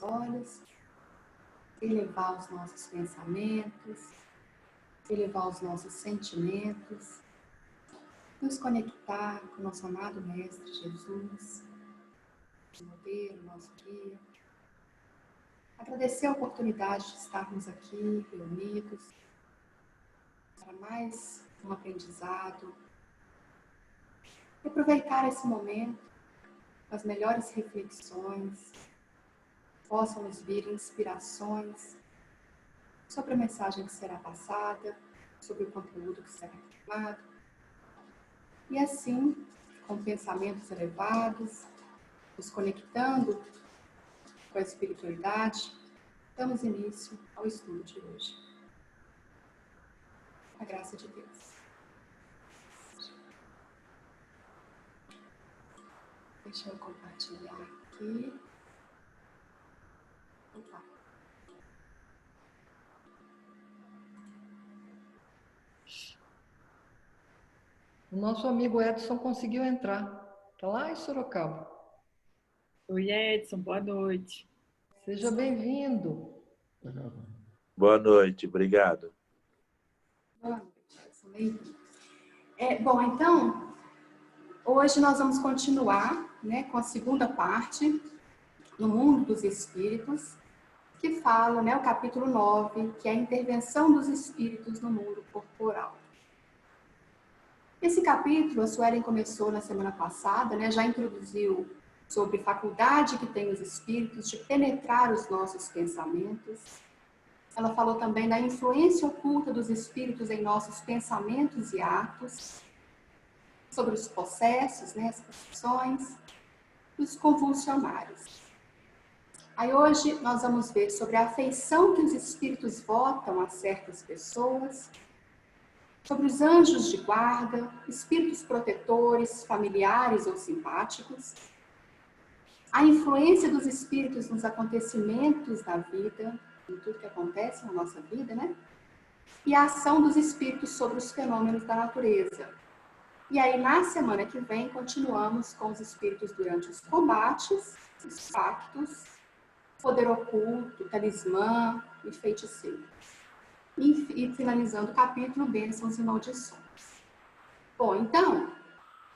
olhos, elevar os nossos pensamentos, elevar os nossos sentimentos, nos conectar com o nosso amado Mestre Jesus, nosso modelo, nosso guia. Agradecer a oportunidade de estarmos aqui reunidos para mais um aprendizado. E aproveitar esse momento, as melhores reflexões, possam nos vir inspirações sobre a mensagem que será passada, sobre o conteúdo que será formado. E assim, com pensamentos elevados, nos conectando com a espiritualidade, damos início ao estudo de hoje. Com a graça de Deus. Deixa eu compartilhar aqui. Opa. O nosso amigo Edson conseguiu entrar. Está lá em Sorocaba. Oi, Edson. Boa noite. Seja bem-vindo. Boa noite. Obrigado. Boa noite, Edson. Bem-vindo. Bom, então, hoje nós vamos continuar, com a segunda parte, no mundo dos espíritos, que fala, o capítulo 9, que é a intervenção dos espíritos no mundo corporal. Esse capítulo, a Suelen começou na semana passada, já introduziu sobre a faculdade que tem os espíritos de penetrar os nossos pensamentos. Ela falou também da influência oculta dos espíritos em nossos pensamentos e atos, sobre os possessos, as possessões, os convulsionários. Aí hoje nós vamos ver sobre a afeição que os espíritos votam a certas pessoas, sobre os anjos de guarda, espíritos protetores, familiares ou simpáticos, a influência dos espíritos nos acontecimentos da vida, em tudo que acontece na nossa vida, e a ação dos espíritos sobre os fenômenos da natureza. E aí, na semana que vem, continuamos com os espíritos durante os combates, os pactos, poder oculto, talismã e feiticeiro. E finalizando o capítulo, bênçãos e maldições. Bom, então,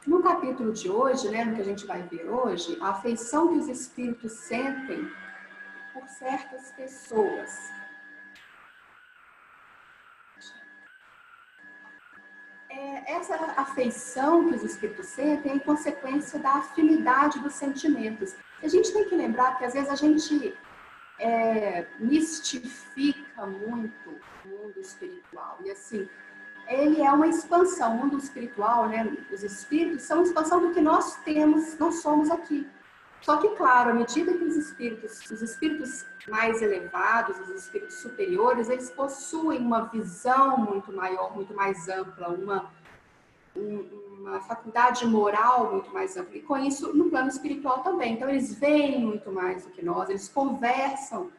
no capítulo de hoje, no que a gente vai ver hoje, a afeição que os espíritos sentem por certas pessoas. Essa afeição que os espíritos sentem é em consequência da afinidade dos sentimentos. A gente tem que lembrar que às vezes a gente mistifica muito o mundo espiritual. E assim, ele é uma expansão. O mundo espiritual, os espíritos são uma expansão do que nós temos, nós somos aqui. Só que, claro, à medida que os espíritos mais elevados, os espíritos superiores, eles possuem uma visão muito maior, muito mais ampla, uma faculdade moral muito mais ampla. E com isso, no plano espiritual também. Então, eles veem muito mais do que nós, eles conversam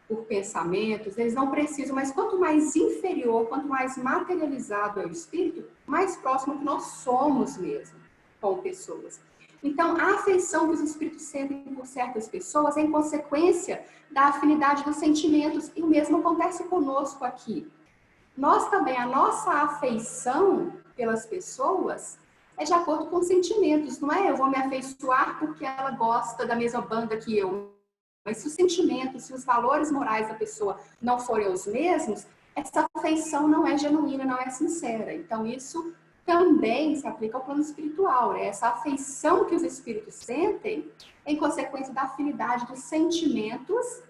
por pensamentos, eles não precisam, mas quanto mais inferior, quanto mais materializado é o espírito, mais próximo que nós somos mesmo com pessoas. Então, a afeição que os espíritos sentem por certas pessoas é em consequência da afinidade dos sentimentos, e o mesmo acontece conosco aqui. Nós também, a nossa afeição pelas pessoas é de acordo com os sentimentos, não é? Eu vou me afeiçoar porque ela gosta da mesma banda que eu. Mas se os sentimentos, se os valores morais da pessoa não forem os mesmos, essa afeição não é genuína, não é sincera. Então, isso também se aplica ao plano espiritual. Essa afeição que os espíritos sentem é em consequência da afinidade dos sentimentos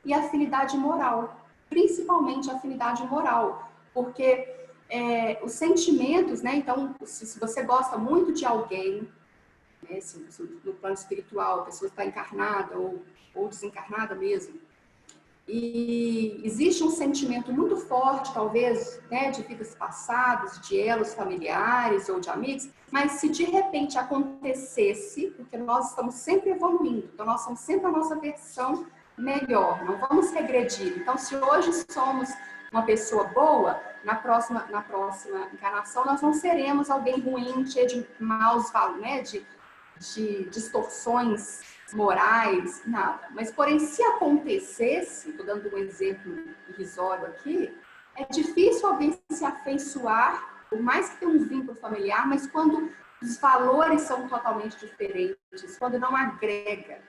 e afinidade moral, principalmente a afinidade moral, porque os sentimentos, então, se você gosta muito de alguém, no plano espiritual, a pessoa está encarnada ou desencarnada mesmo, e existe um sentimento muito forte, talvez, de vidas passadas, de elos familiares ou de amigos, mas se de repente acontecesse, porque nós estamos sempre evoluindo, então nós somos sempre a nossa versão melhor, não vamos regredir. Então, se hoje somos uma pessoa boa, na próxima encarnação nós não seremos alguém ruim, cheio de maus valores, de distorções morais, nada. Mas, porém, se acontecesse, estou dando um exemplo irrisório aqui, é difícil alguém se afeiçoar, por mais que tenha um vínculo familiar, mas quando os valores são totalmente diferentes, quando não agrega.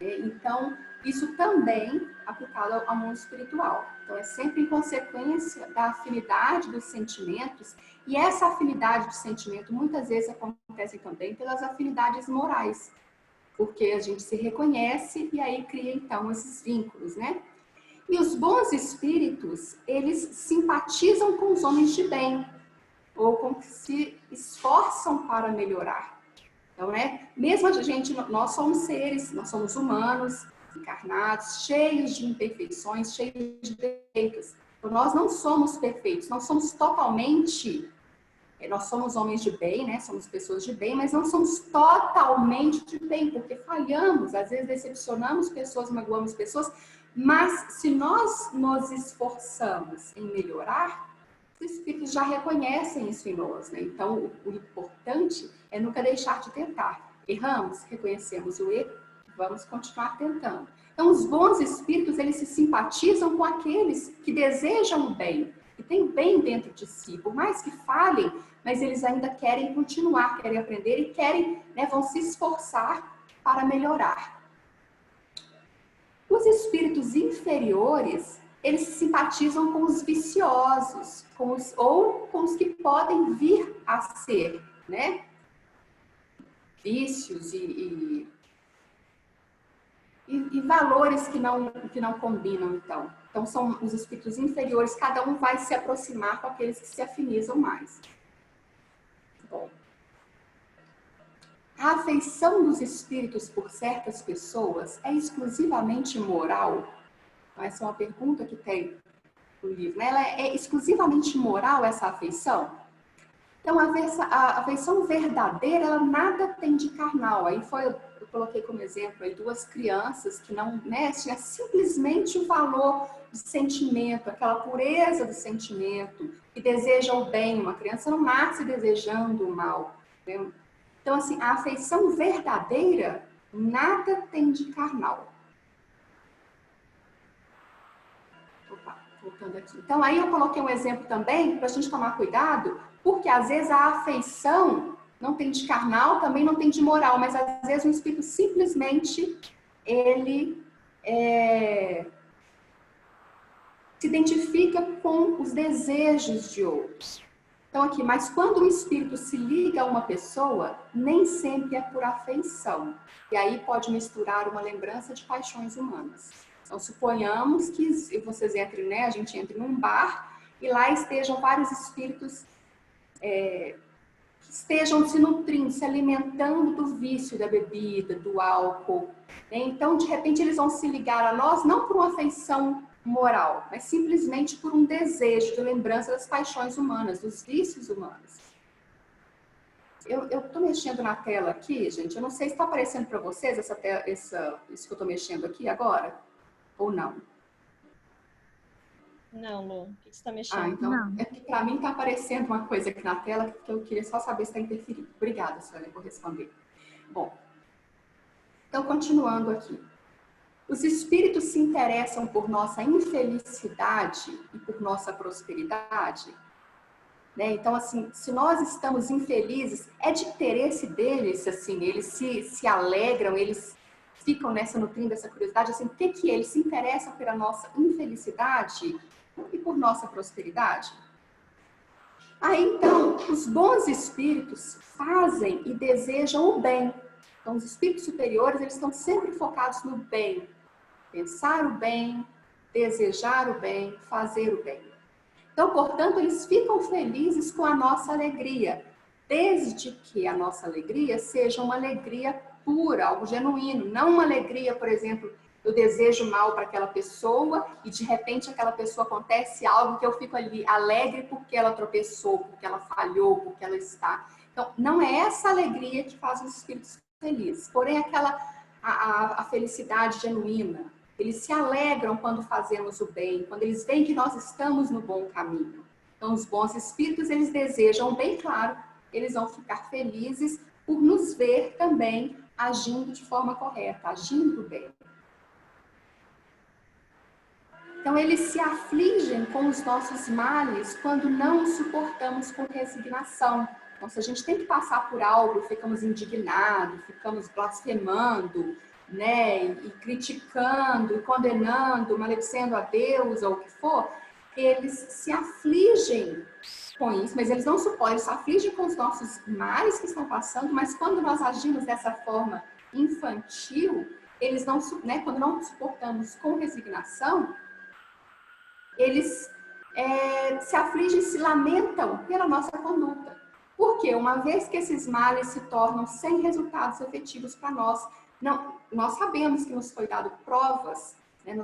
Então, isso também aplicado ao mundo espiritual. Então, é sempre em consequência da afinidade dos sentimentos, e essa afinidade de sentimento muitas vezes acontece também pelas afinidades morais, porque a gente se reconhece e aí cria, então, esses vínculos, né? E os bons espíritos, eles simpatizam com os homens de bem, ou com que se esforçam para melhorar. Então, né, mesmo a gente, nós somos seres, nós somos humanos, encarnados, cheios de imperfeições, cheios de defeitos. Então, nós não somos perfeitos, nós somos totalmente, nós somos homens de bem, né, somos pessoas de bem, mas não somos totalmente de bem, porque falhamos, às vezes decepcionamos pessoas, magoamos pessoas, mas se nós nos esforçamos em melhorar, os espíritos já reconhecem isso em nós, né? Então, o importante é nunca deixar de tentar. Erramos, reconhecemos o erro, vamos continuar tentando. Então, os bons espíritos, eles se simpatizam com aqueles que desejam o bem, que têm o bem dentro de si. Por mais que falhem, mas eles ainda querem continuar, querem aprender e querem, né, vão se esforçar para melhorar. Os espíritos inferiores, eles se simpatizam com os viciosos, ou com os que podem vir a ser, né? Vícios e valores que não combinam, então. Então, são os espíritos inferiores, cada um vai se aproximar com aqueles que se afinizam mais. Bom. A afeição dos espíritos por certas pessoas é exclusivamente moral? Essa é uma pergunta que tem no livro, né? Ela é exclusivamente moral, essa afeição? Então, a afeição verdadeira, ela nada tem de carnal. Aí eu coloquei como exemplo aí 2 crianças que não, né, tinha simplesmente o valor do sentimento, aquela pureza do sentimento, que deseja o bem. Uma criança não nasce desejando o mal, né? Então, assim, a afeição verdadeira nada tem de carnal. Opa, voltando aqui. Então, aí eu coloquei um exemplo também para a gente tomar cuidado, porque às vezes a afeição não tem de carnal, também não tem de moral, mas às vezes um espírito simplesmente ele se identifica com os desejos de outros. Então aqui, mas quando o espírito se liga a uma pessoa, nem sempre é por afeição. E aí pode misturar uma lembrança de paixões humanas. Então suponhamos que vocês entrem, né, a gente entre num bar e lá estejam vários espíritos que estejam se nutrindo, se alimentando do vício da bebida, do álcool. Né? Então, de repente, eles vão se ligar a nós não por uma afeição moral, mas simplesmente por um desejo de lembrança das paixões humanas, dos vícios humanos. Eu estou mexendo na tela aqui, gente, eu não sei se está aparecendo para vocês isso que eu estou mexendo aqui agora, ou não. Não, Lu, o que você está mexendo? Então, não. É que para mim está aparecendo uma coisa aqui na tela que eu queria só saber se está interferindo. Obrigada, Sônia, por responder. Bom, então continuando aqui. Os espíritos se interessam por nossa infelicidade e por nossa prosperidade? Né? Então, assim, se nós estamos infelizes, é de interesse deles, assim, eles se alegram, eles ficam nutrindo essa curiosidade, assim, o que eles se interessam pela nossa infelicidade e por nossa prosperidade? Aí, então, os bons espíritos fazem e desejam o bem. Então, os espíritos superiores, eles estão sempre focados no bem. Pensar o bem, desejar o bem, fazer o bem. Então, portanto, eles ficam felizes com a nossa alegria, desde que a nossa alegria seja uma alegria pura, algo genuíno, não uma alegria, por exemplo, eu desejo mal para aquela pessoa e de repente aquela pessoa acontece algo que eu fico ali alegre porque ela tropeçou, porque ela falhou, porque ela está. Então, não é essa alegria que faz os espíritos felizes, porém a felicidade genuína. Eles se alegram quando fazemos o bem, quando eles veem que nós estamos no bom caminho. Então, os bons espíritos, eles desejam bem claro, eles vão ficar felizes por nos ver também agindo de forma correta, agindo bem. Então, eles se afligem com os nossos males quando não suportamos com resignação. Então, se a gente tem que passar por algo, ficamos indignados, ficamos blasfemando, né, e criticando, e condenando, maledicendo a Deus ou o que for, eles se afligem com isso, mas eles não suportam, eles se afligem com os nossos males que estão passando, mas quando nós agimos dessa forma infantil, eles não, né, quando não suportamos com resignação, eles se afligem, se lamentam pela nossa conduta. Porque uma vez que esses males se tornam sem resultados efetivos para nós, nós sabemos que nos foi dado provas, né,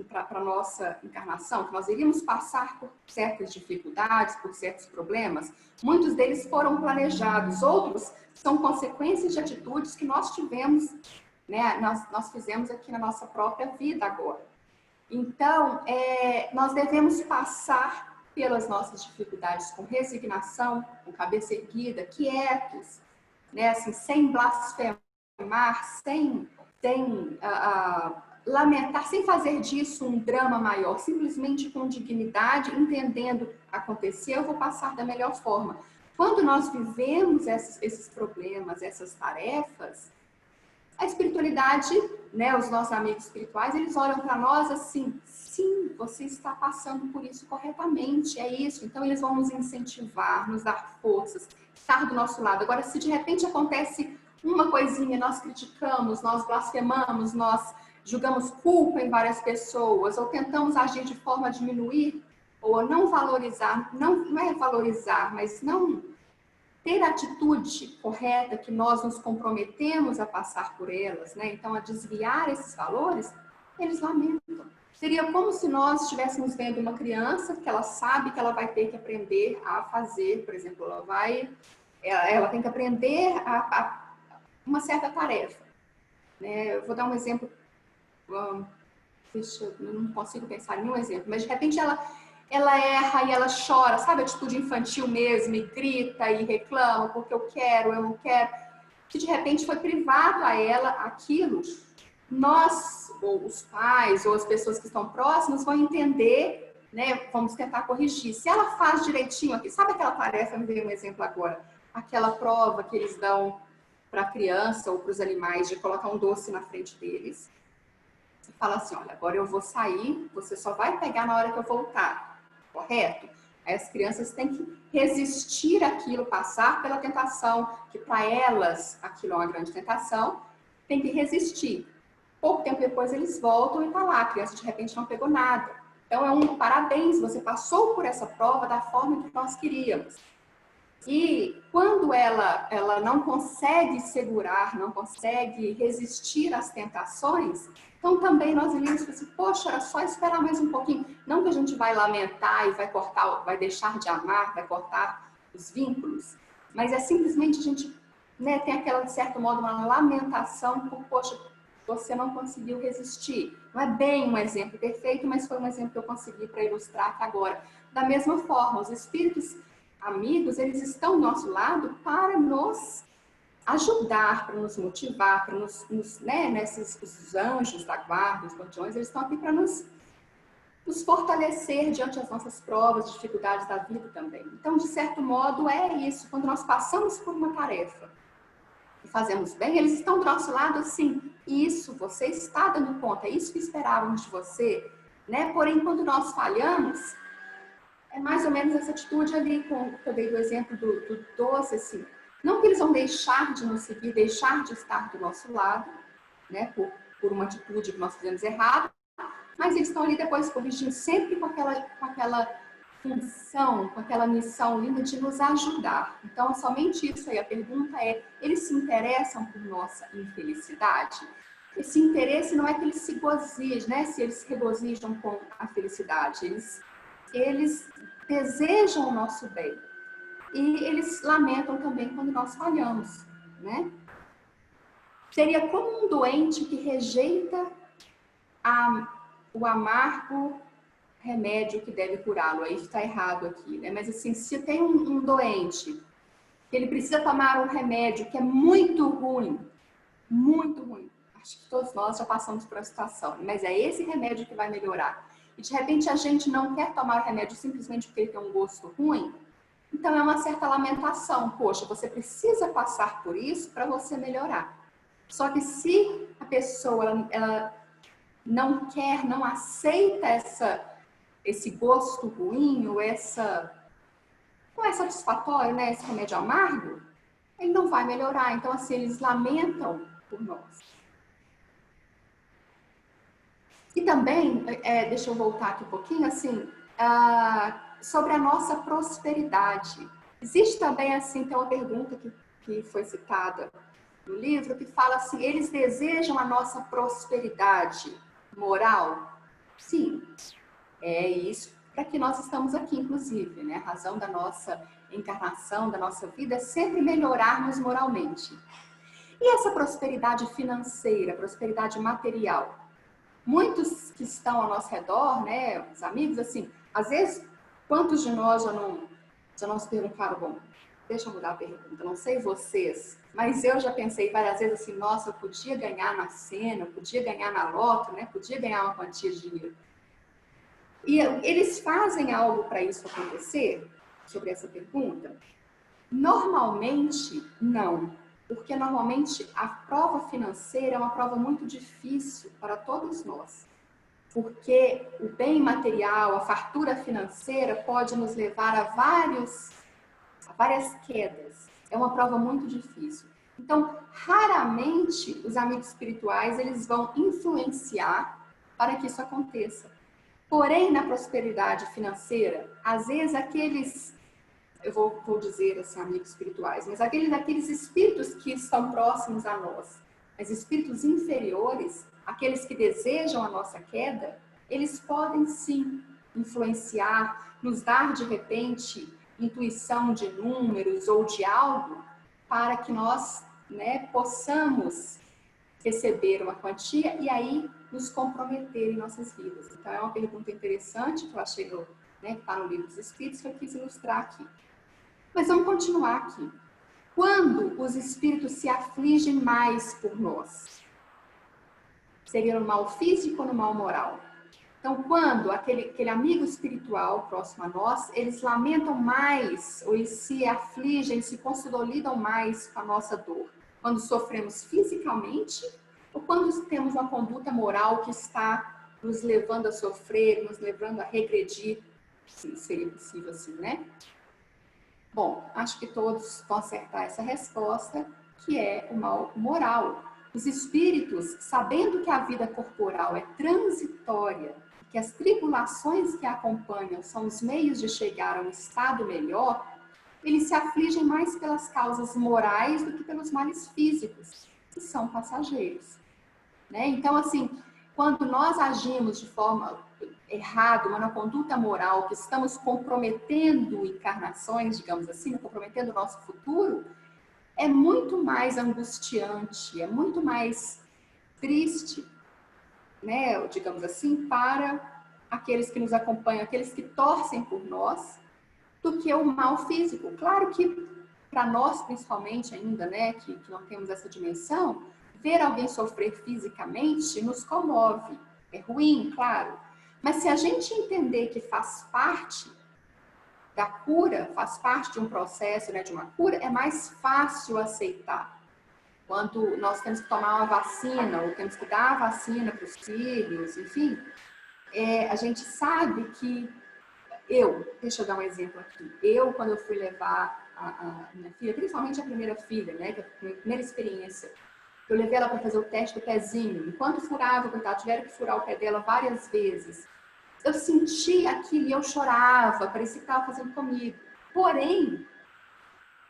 para a nossa encarnação, que nós iríamos passar por certas dificuldades, por certos problemas. Muitos deles foram planejados, outros são consequências de atitudes que nós tivemos, né, nós fizemos aqui na nossa própria vida agora. Então, nós devemos passar pelas nossas dificuldades com resignação, com cabeça erguida, quietos, né? Assim, sem blasfemar, sem lamentar, sem fazer disso um drama maior, simplesmente com dignidade, entendendo acontecer, eu vou passar da melhor forma. Quando nós vivemos esses problemas, essas tarefas, a espiritualidade, né, os nossos amigos espirituais, eles olham para nós assim, sim, você está passando por isso corretamente, é isso. Então, eles vão nos incentivar, nos dar forças, estar do nosso lado. Agora, se de repente acontece uma coisinha, nós criticamos, nós blasfemamos, nós julgamos culpa em várias pessoas, ou tentamos agir de forma a diminuir, ou não valorizar, não é valorizar, mas não ter a atitude correta, que nós nos comprometemos a passar por elas, né? Então, a desviar esses valores, eles lamentam. Seria como se nós estivéssemos vendo uma criança que ela sabe que ela vai ter que aprender a fazer, por exemplo, ela tem que aprender uma certa tarefa, né? Eu vou dar um exemplo, eu não consigo pensar em nenhum exemplo, mas de repente ela erra e ela chora, sabe, atitude infantil mesmo, e grita e reclama porque eu não quero, que de repente foi privado a ela aquilo. Nós, ou os pais, ou as pessoas que estão próximas, vão entender, né, vamos tentar corrigir. Se ela faz direitinho aqui, sabe aquela tarefa, me veio um exemplo agora, aquela prova que eles dão para a criança ou para os animais de colocar um doce na frente deles, e fala assim, olha, agora eu vou sair, você só vai pegar na hora que eu voltar. Correto? Aí as crianças têm que resistir àquilo, passar pela tentação, que para elas aquilo é uma grande tentação, tem que resistir. Pouco tempo depois eles voltam e tá lá, a criança de repente não pegou nada. Então é um parabéns, você passou por essa prova da forma que nós queríamos. E quando ela não consegue segurar, não consegue resistir às tentações, então também nós iríamos assim, poxa, era só esperar mais um pouquinho. Não que a gente vai lamentar e vai cortar, vai deixar de amar, vai cortar os vínculos, mas é simplesmente a gente, né, tem aquela, de certo modo, uma lamentação por, poxa, você não conseguiu resistir. Não é bem um exemplo perfeito, mas foi um exemplo que eu consegui para ilustrar aqui agora. Da mesma forma, os espíritos amigos, eles estão ao nosso lado para nos ajudar, para nos motivar, para os anjos da guarda, os guardiões, eles estão aqui para nos fortalecer diante das nossas provas, dificuldades da vida também. Então, de certo modo, é isso. Quando nós passamos por uma tarefa e fazemos bem, eles estão do nosso lado assim, isso, você está dando conta, é isso que esperávamos de você, né? Porém, quando nós falhamos, é mais ou menos essa atitude ali, que eu dei do exemplo do doce, assim. Não que eles vão deixar de nos seguir, deixar de estar do nosso lado, né, por uma atitude que nós fizemos errado, mas eles estão ali depois corrigindo, sempre com aquela função, com aquela missão linda de nos ajudar. Então, é somente isso aí. A pergunta é, eles se interessam por nossa infelicidade? Esse interesse não é que eles se gozijam, né, se eles se regozijam com a felicidade, eles desejam o nosso bem. E eles lamentam também quando nós falhamos, né? Seria como um doente que rejeita o amargo remédio que deve curá-lo. Aí está errado aqui, né? Mas assim, se tem um doente que ele precisa tomar um remédio que é muito ruim, muito ruim. Acho que todos nós já passamos por uma situação, mas é esse remédio que vai melhorar. E de repente a gente não quer tomar o remédio simplesmente porque ele tem um gosto ruim, então é uma certa lamentação. Poxa, você precisa passar por isso para você melhorar. Só que se a pessoa ela não quer, não aceita esse gosto ruim, ou não é satisfatório, né, esse remédio amargo, ele não vai melhorar. Então, assim, eles lamentam por nós. E também, deixa eu voltar aqui um pouquinho, assim, sobre a nossa prosperidade. Existe também, assim, tem uma pergunta que foi citada no livro, que fala assim, eles desejam a nossa prosperidade moral? Sim, é isso para que nós estamos aqui, inclusive, né? A razão da nossa encarnação, da nossa vida, é sempre melhorarmos moralmente. E essa prosperidade financeira, prosperidade material? Muitos que estão ao nosso redor, né, os amigos, assim, às vezes, quantos de nós já não se perguntaram, bom, deixa eu mudar a pergunta, não sei vocês, mas eu já pensei várias vezes assim, nossa, eu podia ganhar na Sena, eu podia ganhar na Loto, né, podia ganhar uma quantia de dinheiro. E eles fazem algo para isso acontecer? Sobre essa pergunta? Normalmente, não. Porque normalmente a prova financeira é uma prova muito difícil para todos nós. Porque o bem material, a fartura financeira pode nos levar a várias quedas. É uma prova muito difícil. Então, raramente os amigos espirituais eles vão influenciar para que isso aconteça. Porém, na prosperidade financeira, às vezes aqueles, eu vou dizer assim, amigos espirituais, mas aqueles espíritos que estão próximos a nós, os espíritos inferiores, aqueles que desejam a nossa queda, eles podem sim influenciar, nos dar de repente intuição de números ou de algo, para que nós, né, possamos receber uma quantia e aí nos comprometer em nossas vidas. Então, é uma pergunta interessante que eu achei que está no Livro dos Espíritos, que eu quis ilustrar aqui. Mas vamos continuar aqui. Quando os espíritos se afligem mais por nós? Seria no mal físico ou no mal moral? Então, quando aquele amigo espiritual próximo a nós, eles lamentam mais, ou eles se afligem, se consolidam mais com a nossa dor? Quando sofremos fisicamente ou quando temos uma conduta moral que está nos levando a sofrer, nos levando a regredir, se seria possível assim, né? Bom, acho que todos vão acertar essa resposta, que é o mal moral. Os espíritos, sabendo que a vida corporal é transitória, que as tribulações que a acompanham são os meios de chegar a um estado melhor, eles se afligem mais pelas causas morais do que pelos males físicos, que são passageiros. Né? Então, assim, quando nós agimos de forma errada, uma conduta moral, que estamos comprometendo encarnações, digamos assim, comprometendo o nosso futuro, é muito mais angustiante, é muito mais triste, né, digamos assim, para aqueles que nos acompanham, aqueles que torcem por nós, do que o mal físico. Claro que para nós, principalmente ainda, né, que não temos essa dimensão, ver alguém sofrer fisicamente nos comove. É ruim, claro. Mas se a gente entender que faz parte da cura, faz parte de um processo, né, de uma cura, é mais fácil aceitar. Quando nós temos que tomar uma vacina, ou temos que dar a vacina para os filhos, enfim, a gente sabe que deixa eu dar um exemplo aqui. Quando eu fui levar a minha filha, principalmente a primeira filha, né, que é a minha primeira experiência, eu levei ela para fazer o teste do pezinho. Enquanto furava, coitada, tiveram que furar o pé dela várias vezes. Eu senti aquilo e eu chorava, parecia que estava fazendo comigo. Porém,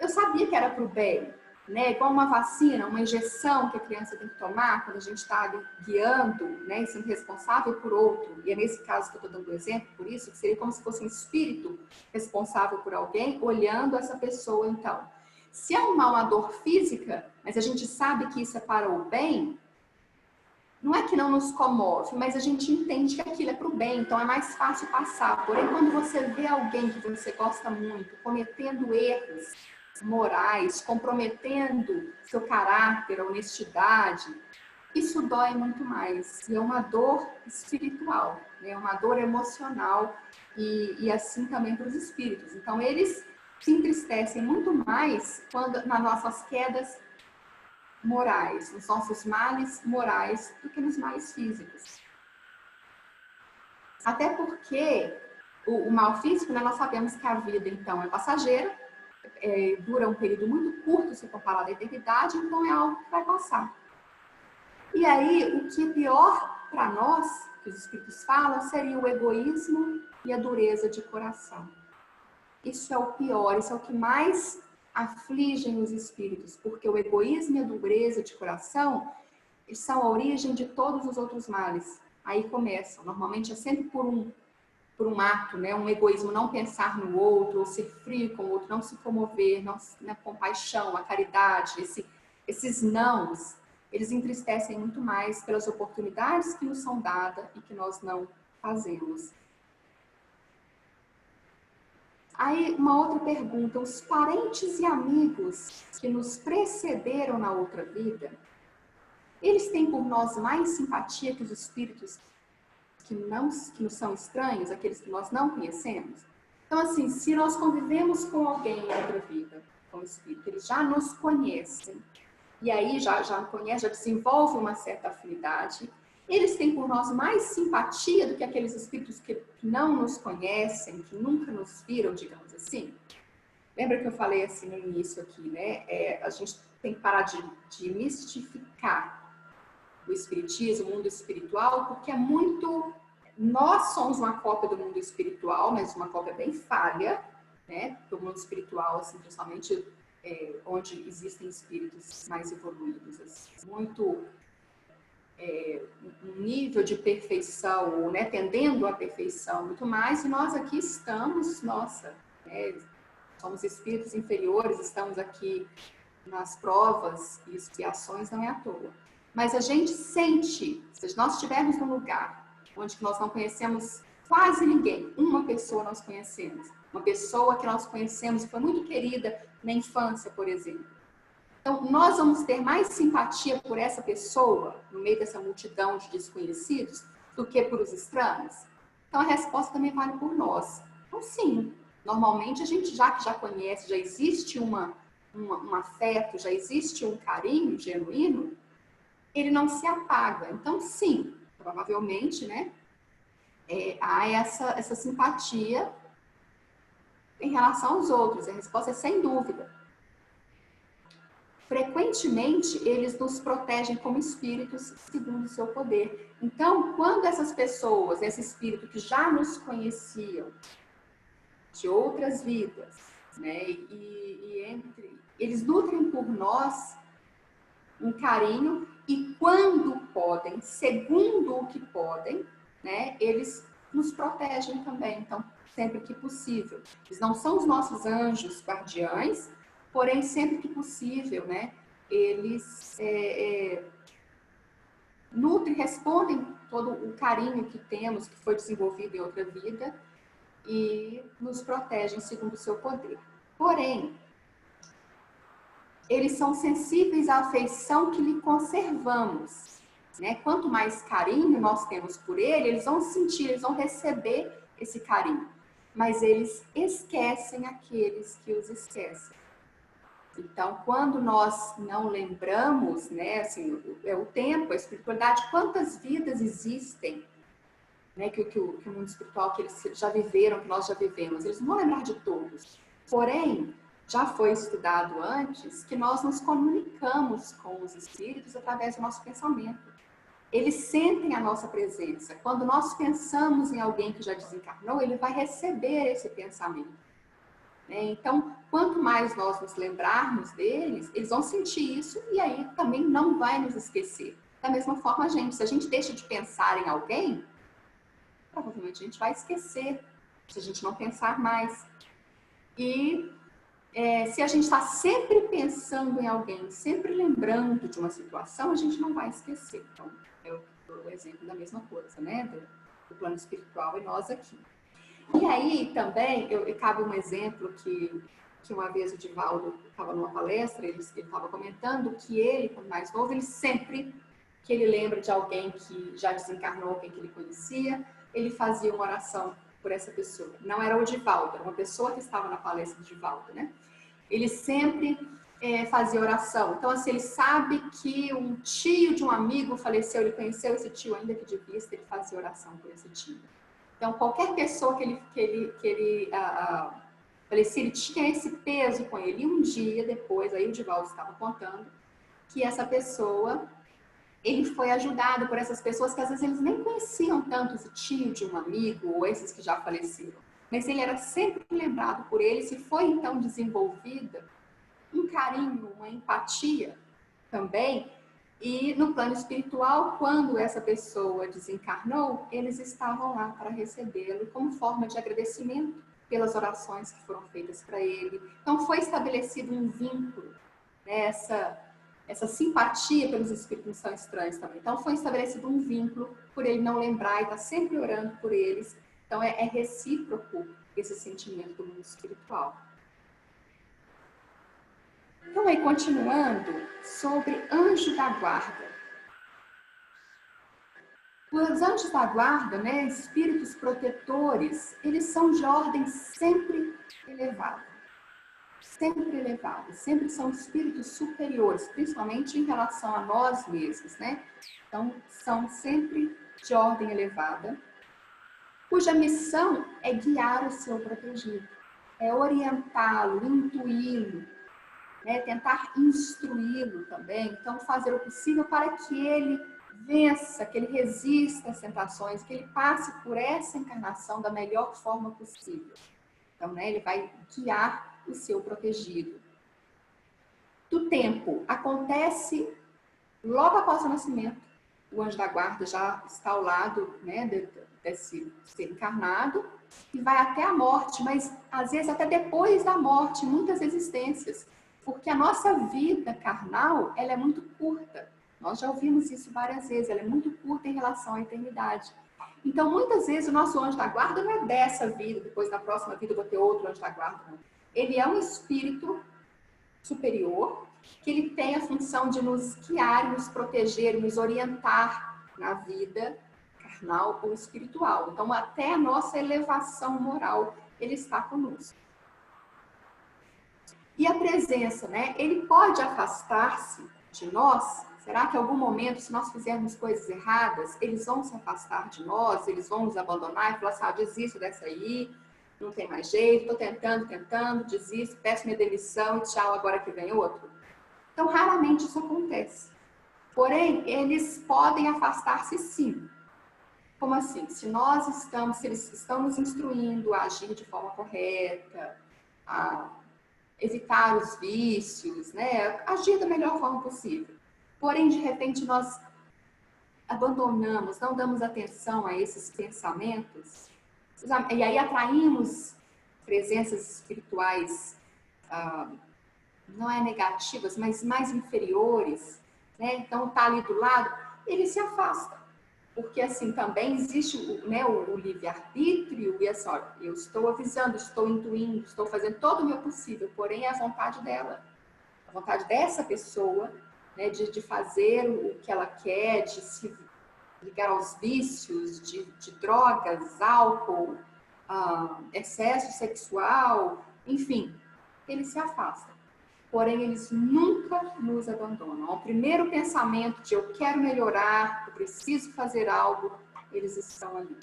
eu sabia que era para o bem, né? Igual uma vacina, uma injeção que a criança tem que tomar quando a gente está ali guiando, né, e sendo responsável por outro. E é nesse caso que eu estou dando o exemplo, por isso, que seria como se fosse um espírito responsável por alguém, olhando essa pessoa, então. Se é uma dor física, mas a gente sabe que isso é para o bem, não é que não nos comove, mas a gente entende que aquilo é para o bem, então é mais fácil passar. Porém, quando você vê alguém que você gosta muito cometendo erros, morais, comprometendo seu caráter, a honestidade, isso dói muito mais. E é uma dor espiritual, né? Uma dor emocional e assim também para os espíritos. Então, eles se entristecem muito mais quando nas nossas quedas morais, nos nossos males morais, do que nos males físicos. Até porque o mal físico, né, nós sabemos que a vida, então, é passageira, dura um período muito curto se comparado à eternidade, então é algo que vai passar. E aí, o que é pior para nós, que os espíritos falam, seria o egoísmo e a dureza de coração. Isso é o pior, isso é o que mais afligem os espíritos, porque o egoísmo e a dureza de coração são a origem de todos os outros males. Aí começam, normalmente é sempre por um ato, né? Um egoísmo, não pensar no outro, ou ser frio com o outro, não se comover, não, né? Compaixão, a caridade, esses nãos, eles entristecem muito mais pelas oportunidades que nos são dadas e que nós não fazemos. Aí, uma outra pergunta, os parentes e amigos que nos precederam na outra vida, eles têm por nós mais simpatia que os espíritos que nos são estranhos, aqueles que nós não conhecemos? Então, assim, se nós convivemos com alguém em outra vida, com o espírito, eles já nos conhecem, e aí já conhecem, já desenvolvem uma certa afinidade, eles têm por nós mais simpatia do que aqueles espíritos que não nos conhecem, que nunca nos viram, digamos assim? Lembra que eu falei assim no início aqui, né? A gente tem que parar de mistificar o espiritismo, o mundo espiritual, porque é muito... Nós somos uma cópia do mundo espiritual, mas uma cópia bem falha, né? Do mundo espiritual, assim, principalmente onde existem espíritos mais evoluídos, assim, muito... um nível de perfeição, né? Tendendo à perfeição muito mais, e nós aqui estamos, nossa, né? Somos espíritos inferiores, estamos aqui nas provas e expiações, não é à toa. Mas a gente sente, se nós estivermos num lugar onde nós não conhecemos quase ninguém, uma pessoa nós conhecemos, uma pessoa que nós conhecemos, que foi muito querida na infância, por exemplo. Então, nós vamos ter mais simpatia por essa pessoa, no meio dessa multidão de desconhecidos, do que por os estranhos? Então, a resposta também vale por nós. Então, sim, normalmente a gente já conhece, já existe um afeto, já existe um carinho genuíno, ele não se apaga. Então, sim, provavelmente, né, há essa simpatia em relação aos outros. A resposta é sem dúvida. Frequentemente, eles nos protegem como espíritos segundo o seu poder. Então, quando essas pessoas, esse espírito que já nos conheciam de outras vidas, né, eles nutrem por nós um carinho, e quando podem, segundo o que podem, né, eles nos protegem também, então, sempre que possível. Eles não são os nossos anjos guardiães, porém, sempre que possível, né, eles nutrem, respondem todo o carinho que temos, que foi desenvolvido em outra vida, e nos protegem segundo o seu poder. Porém, eles são sensíveis à afeição que lhe conservamos, né? Quanto mais carinho nós temos por ele, eles vão sentir, eles vão receber esse carinho. Mas eles esquecem aqueles que os esquecem. Então, quando nós não lembramos, né, assim, o tempo, a espiritualidade, quantas vidas existem, né, que o mundo espiritual, que eles já viveram, que nós já vivemos, eles não vão lembrar de todos. Porém, já foi estudado antes que nós nos comunicamos com os espíritos através do nosso pensamento. Eles sentem a nossa presença. Quando nós pensamos em alguém que já desencarnou, ele vai receber esse pensamento. Então, quanto mais nós nos lembrarmos deles, eles vão sentir isso e aí também não vai nos esquecer. Da mesma forma, se a gente deixa de pensar em alguém, provavelmente a gente vai esquecer, se a gente não pensar mais. E se a gente está sempre pensando em alguém, sempre lembrando de uma situação, a gente não vai esquecer. Então, é o exemplo da mesma coisa, né? Do plano espiritual e nós aqui. E aí também, cabe um exemplo que que uma vez o Divaldo estava numa palestra, ele estava comentando que ele, quando mais novo, ele sempre que ele lembra de alguém que já desencarnou, alguém que ele conhecia, ele fazia uma oração por essa pessoa. Não era o Divaldo, era uma pessoa que estava na palestra do Divaldo, né? Ele sempre fazia oração. Então, assim, ele sabe que um tio de um amigo faleceu, ele conheceu esse tio ainda que de vista, ele fazia oração por esse tio. Então, qualquer pessoa que ele faleceu, ele tinha esse peso com ele. E um dia depois, aí o Divaldo estava contando que essa pessoa, ele foi ajudado por essas pessoas que às vezes eles nem conheciam tanto esse tio de um amigo ou esses que já faleceram. Mas ele era sempre lembrado por eles e foi então desenvolvida um carinho, uma empatia também. E no plano espiritual, quando essa pessoa desencarnou, eles estavam lá para recebê-lo como forma de agradecimento pelas orações que foram feitas para ele. Então foi estabelecido um vínculo, né? Essa simpatia pelos espíritos não são estranhos também. Então foi estabelecido um vínculo por ele não lembrar e estar sempre orando por eles. Então é recíproco esse sentimento do mundo espiritual. Então, aí, continuando sobre anjo da guarda. Os anjos da guarda, né, espíritos protetores, eles são de ordem sempre elevada. Sempre elevados, sempre são espíritos superiores, principalmente em relação a nós mesmos, né? Então, são sempre de ordem elevada, cuja missão é guiar o seu protegido, é orientá-lo, intuí-lo, né, tentar instruí-lo também, então fazer o possível para que ele vença, que ele resista às tentações, que ele passe por essa encarnação da melhor forma possível. Então, né, ele vai guiar o seu protegido. Do tempo, acontece logo após o nascimento, o anjo da guarda já está ao lado, né, desse ser encarnado e vai até a morte, mas às vezes até depois da morte, muitas existências. Porque a nossa vida carnal, ela é muito curta. Nós já ouvimos isso várias vezes, ela é muito curta em relação à eternidade. Então, muitas vezes, o nosso anjo da guarda não é dessa vida, depois da próxima vida eu vou ter outro anjo da guarda, não. Ele é um espírito superior, que ele tem a função de nos guiar, nos proteger, nos orientar na vida carnal ou espiritual. Então, até a nossa elevação moral, ele está conosco. E a presença, né? Ele pode afastar-se de nós. Será que em algum momento, se nós fizermos coisas erradas, eles vão se afastar de nós, eles vão nos abandonar e falar assim, desisto dessa aí, não tem mais jeito, estou tentando, desisto, peço minha demissão e tchau, agora que vem outro. Então, raramente isso acontece. Porém, eles podem afastar-se sim. Como assim? Se eles estão nos instruindo a agir de forma correta, a evitar os vícios, né? Agir da melhor forma possível. Porém, de repente, nós abandonamos, não damos atenção a esses pensamentos, e aí atraímos presenças espirituais, não é negativas, mas mais inferiores, né? Então, tá ali do lado, ele se afasta. Porque, assim, também existe o livre-arbítrio e assim, olha, eu estou avisando, estou intuindo, estou fazendo todo o meu possível, porém é a vontade dela, a vontade dessa pessoa, né, de fazer o que ela quer, de se ligar aos vícios, de drogas, álcool, excesso sexual, enfim, ele se afasta. Porém, eles nunca nos abandonam. Ao primeiro pensamento de eu quero melhorar, eu preciso fazer algo, eles estão ali.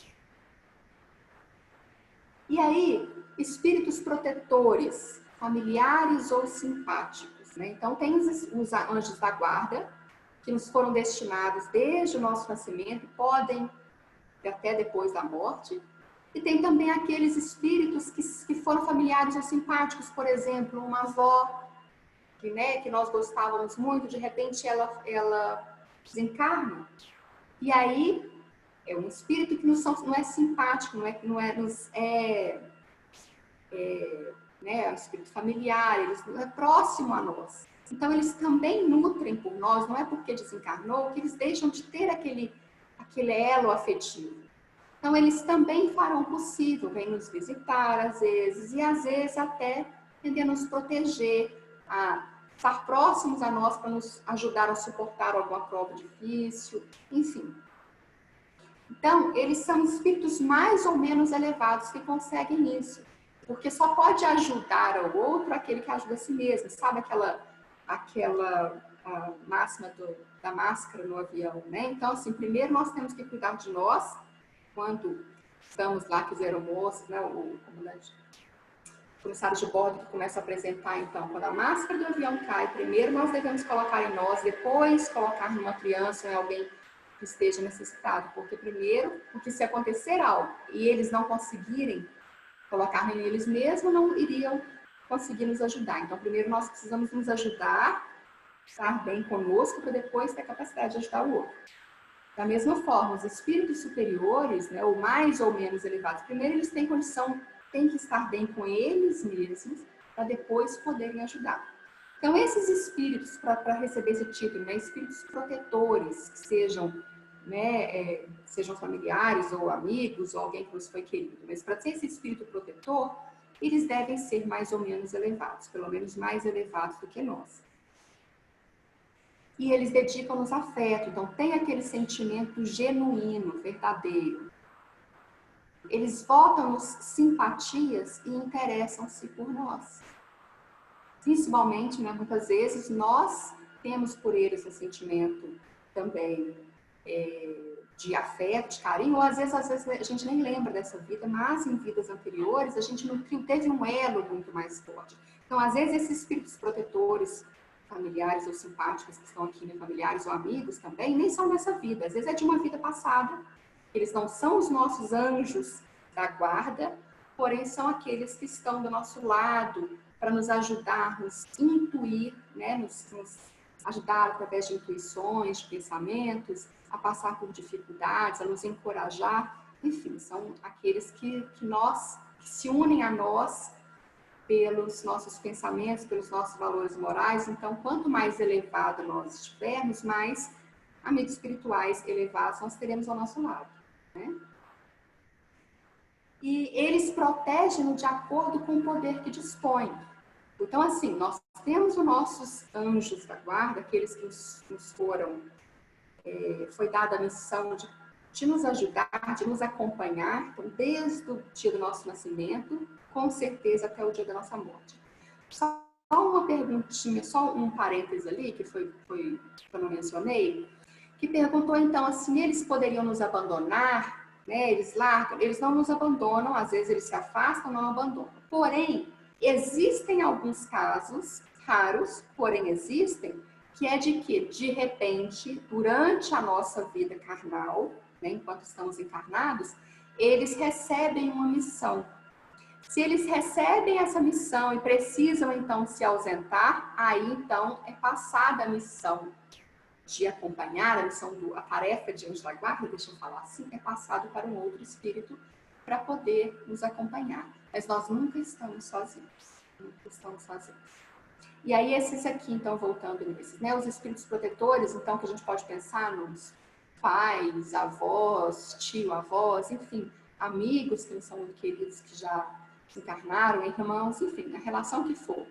E aí, espíritos protetores, familiares ou simpáticos, né? Então, tem os anjos da guarda, que nos foram destinados desde o nosso nascimento, podem até depois da morte. E tem também aqueles espíritos que foram familiares ou simpáticos, por exemplo, uma avó, que nós gostávamos muito, de repente ela desencarna. E aí é um espírito que não é simpático, é um espírito familiar, não é próximo a nós. Então eles também nutrem por nós, não é porque desencarnou que eles deixam de ter aquele elo afetivo. Então eles também farão o possível, vêm nos visitar às vezes, e às vezes até tendem a nos proteger, a estar próximos a nós para nos ajudar a suportar alguma prova difícil, enfim. Então, eles são espíritos mais ou menos elevados que conseguem isso. Porque só pode ajudar ao outro aquele que ajuda a si mesmo. Sabe aquela máxima da máscara no avião, né? Então, assim, primeiro nós temos que cuidar de nós, quando estamos lá, que os aeromoços, né, o comissário de bordo que começa a apresentar, então, quando a máscara do avião cai, primeiro nós devemos colocar em nós, depois colocar numa criança ou em alguém que esteja necessitado. Porque se acontecer algo e eles não conseguirem colocar neles mesmos, não iriam conseguir nos ajudar. Então, primeiro nós precisamos nos ajudar, estar bem conosco, para depois ter a capacidade de ajudar o outro. Da mesma forma, os espíritos superiores, né, ou mais ou menos elevados, primeiro eles têm que estar bem com eles mesmos, para depois poderem ajudar. Então, esses espíritos, para receber esse título, né, espíritos protetores, que sejam familiares ou amigos, ou alguém que nos foi querido, mas para ser esse espírito protetor, eles devem ser mais ou menos elevados, pelo menos mais elevados do que nós. E eles dedicam-nos afeto, então tem aquele sentimento genuíno, verdadeiro. Eles votam-nos simpatias e interessam-se por nós. Principalmente, né, muitas vezes, nós temos por eles esse sentimento também de afeto, de carinho, ou às vezes a gente nem lembra dessa vida, mas em vidas anteriores a gente teve um elo muito mais forte. Então, às vezes, esses espíritos protetores, familiares ou simpáticos que estão aqui, né, familiares ou amigos também, nem são dessa vida, às vezes é de uma vida passada. Eles não são os nossos anjos da guarda, porém são aqueles que estão do nosso lado para nos ajudar, nos intuir, né, nos ajudar através de intuições, de pensamentos, a passar por dificuldades, a nos encorajar. Enfim, são aqueles que se unem a nós pelos nossos pensamentos, pelos nossos valores morais. Então, quanto mais elevado nós estivermos, mais amigos espirituais elevados nós teremos ao nosso lado, né? E eles protegem-nos de acordo com o poder que dispõem. Então, assim, nós temos os nossos anjos da guarda, aqueles que nos foi dada a missão de nos ajudar, de nos acompanhar, então, desde o dia do nosso nascimento, com certeza até o dia da nossa morte. Só uma perguntinha, só um parêntese ali, que eu não mencionei, que perguntou, então, assim, eles poderiam nos abandonar, né? Eles largam, eles não nos abandonam, às vezes eles se afastam, não abandonam. Porém, existem alguns casos, raros, porém existem, que é de que, de repente, durante a nossa vida carnal, né, enquanto estamos encarnados, eles recebem uma missão. Se eles recebem essa missão e precisam, então, se ausentar, aí, então, é passada a missão de acompanhar, a tarefa de anjo da guarda, deixa eu falar assim, é passado para um outro espírito para poder nos acompanhar. Mas nós nunca estamos sozinhos. Nunca estamos sozinhos. E aí, esses aqui, então, voltando nesses, né? Os espíritos protetores, então, que a gente pode pensar nos pais, avós, tio, avós, enfim, amigos que não são muito queridos, que já se encarnaram, irmãos, enfim, a relação que for.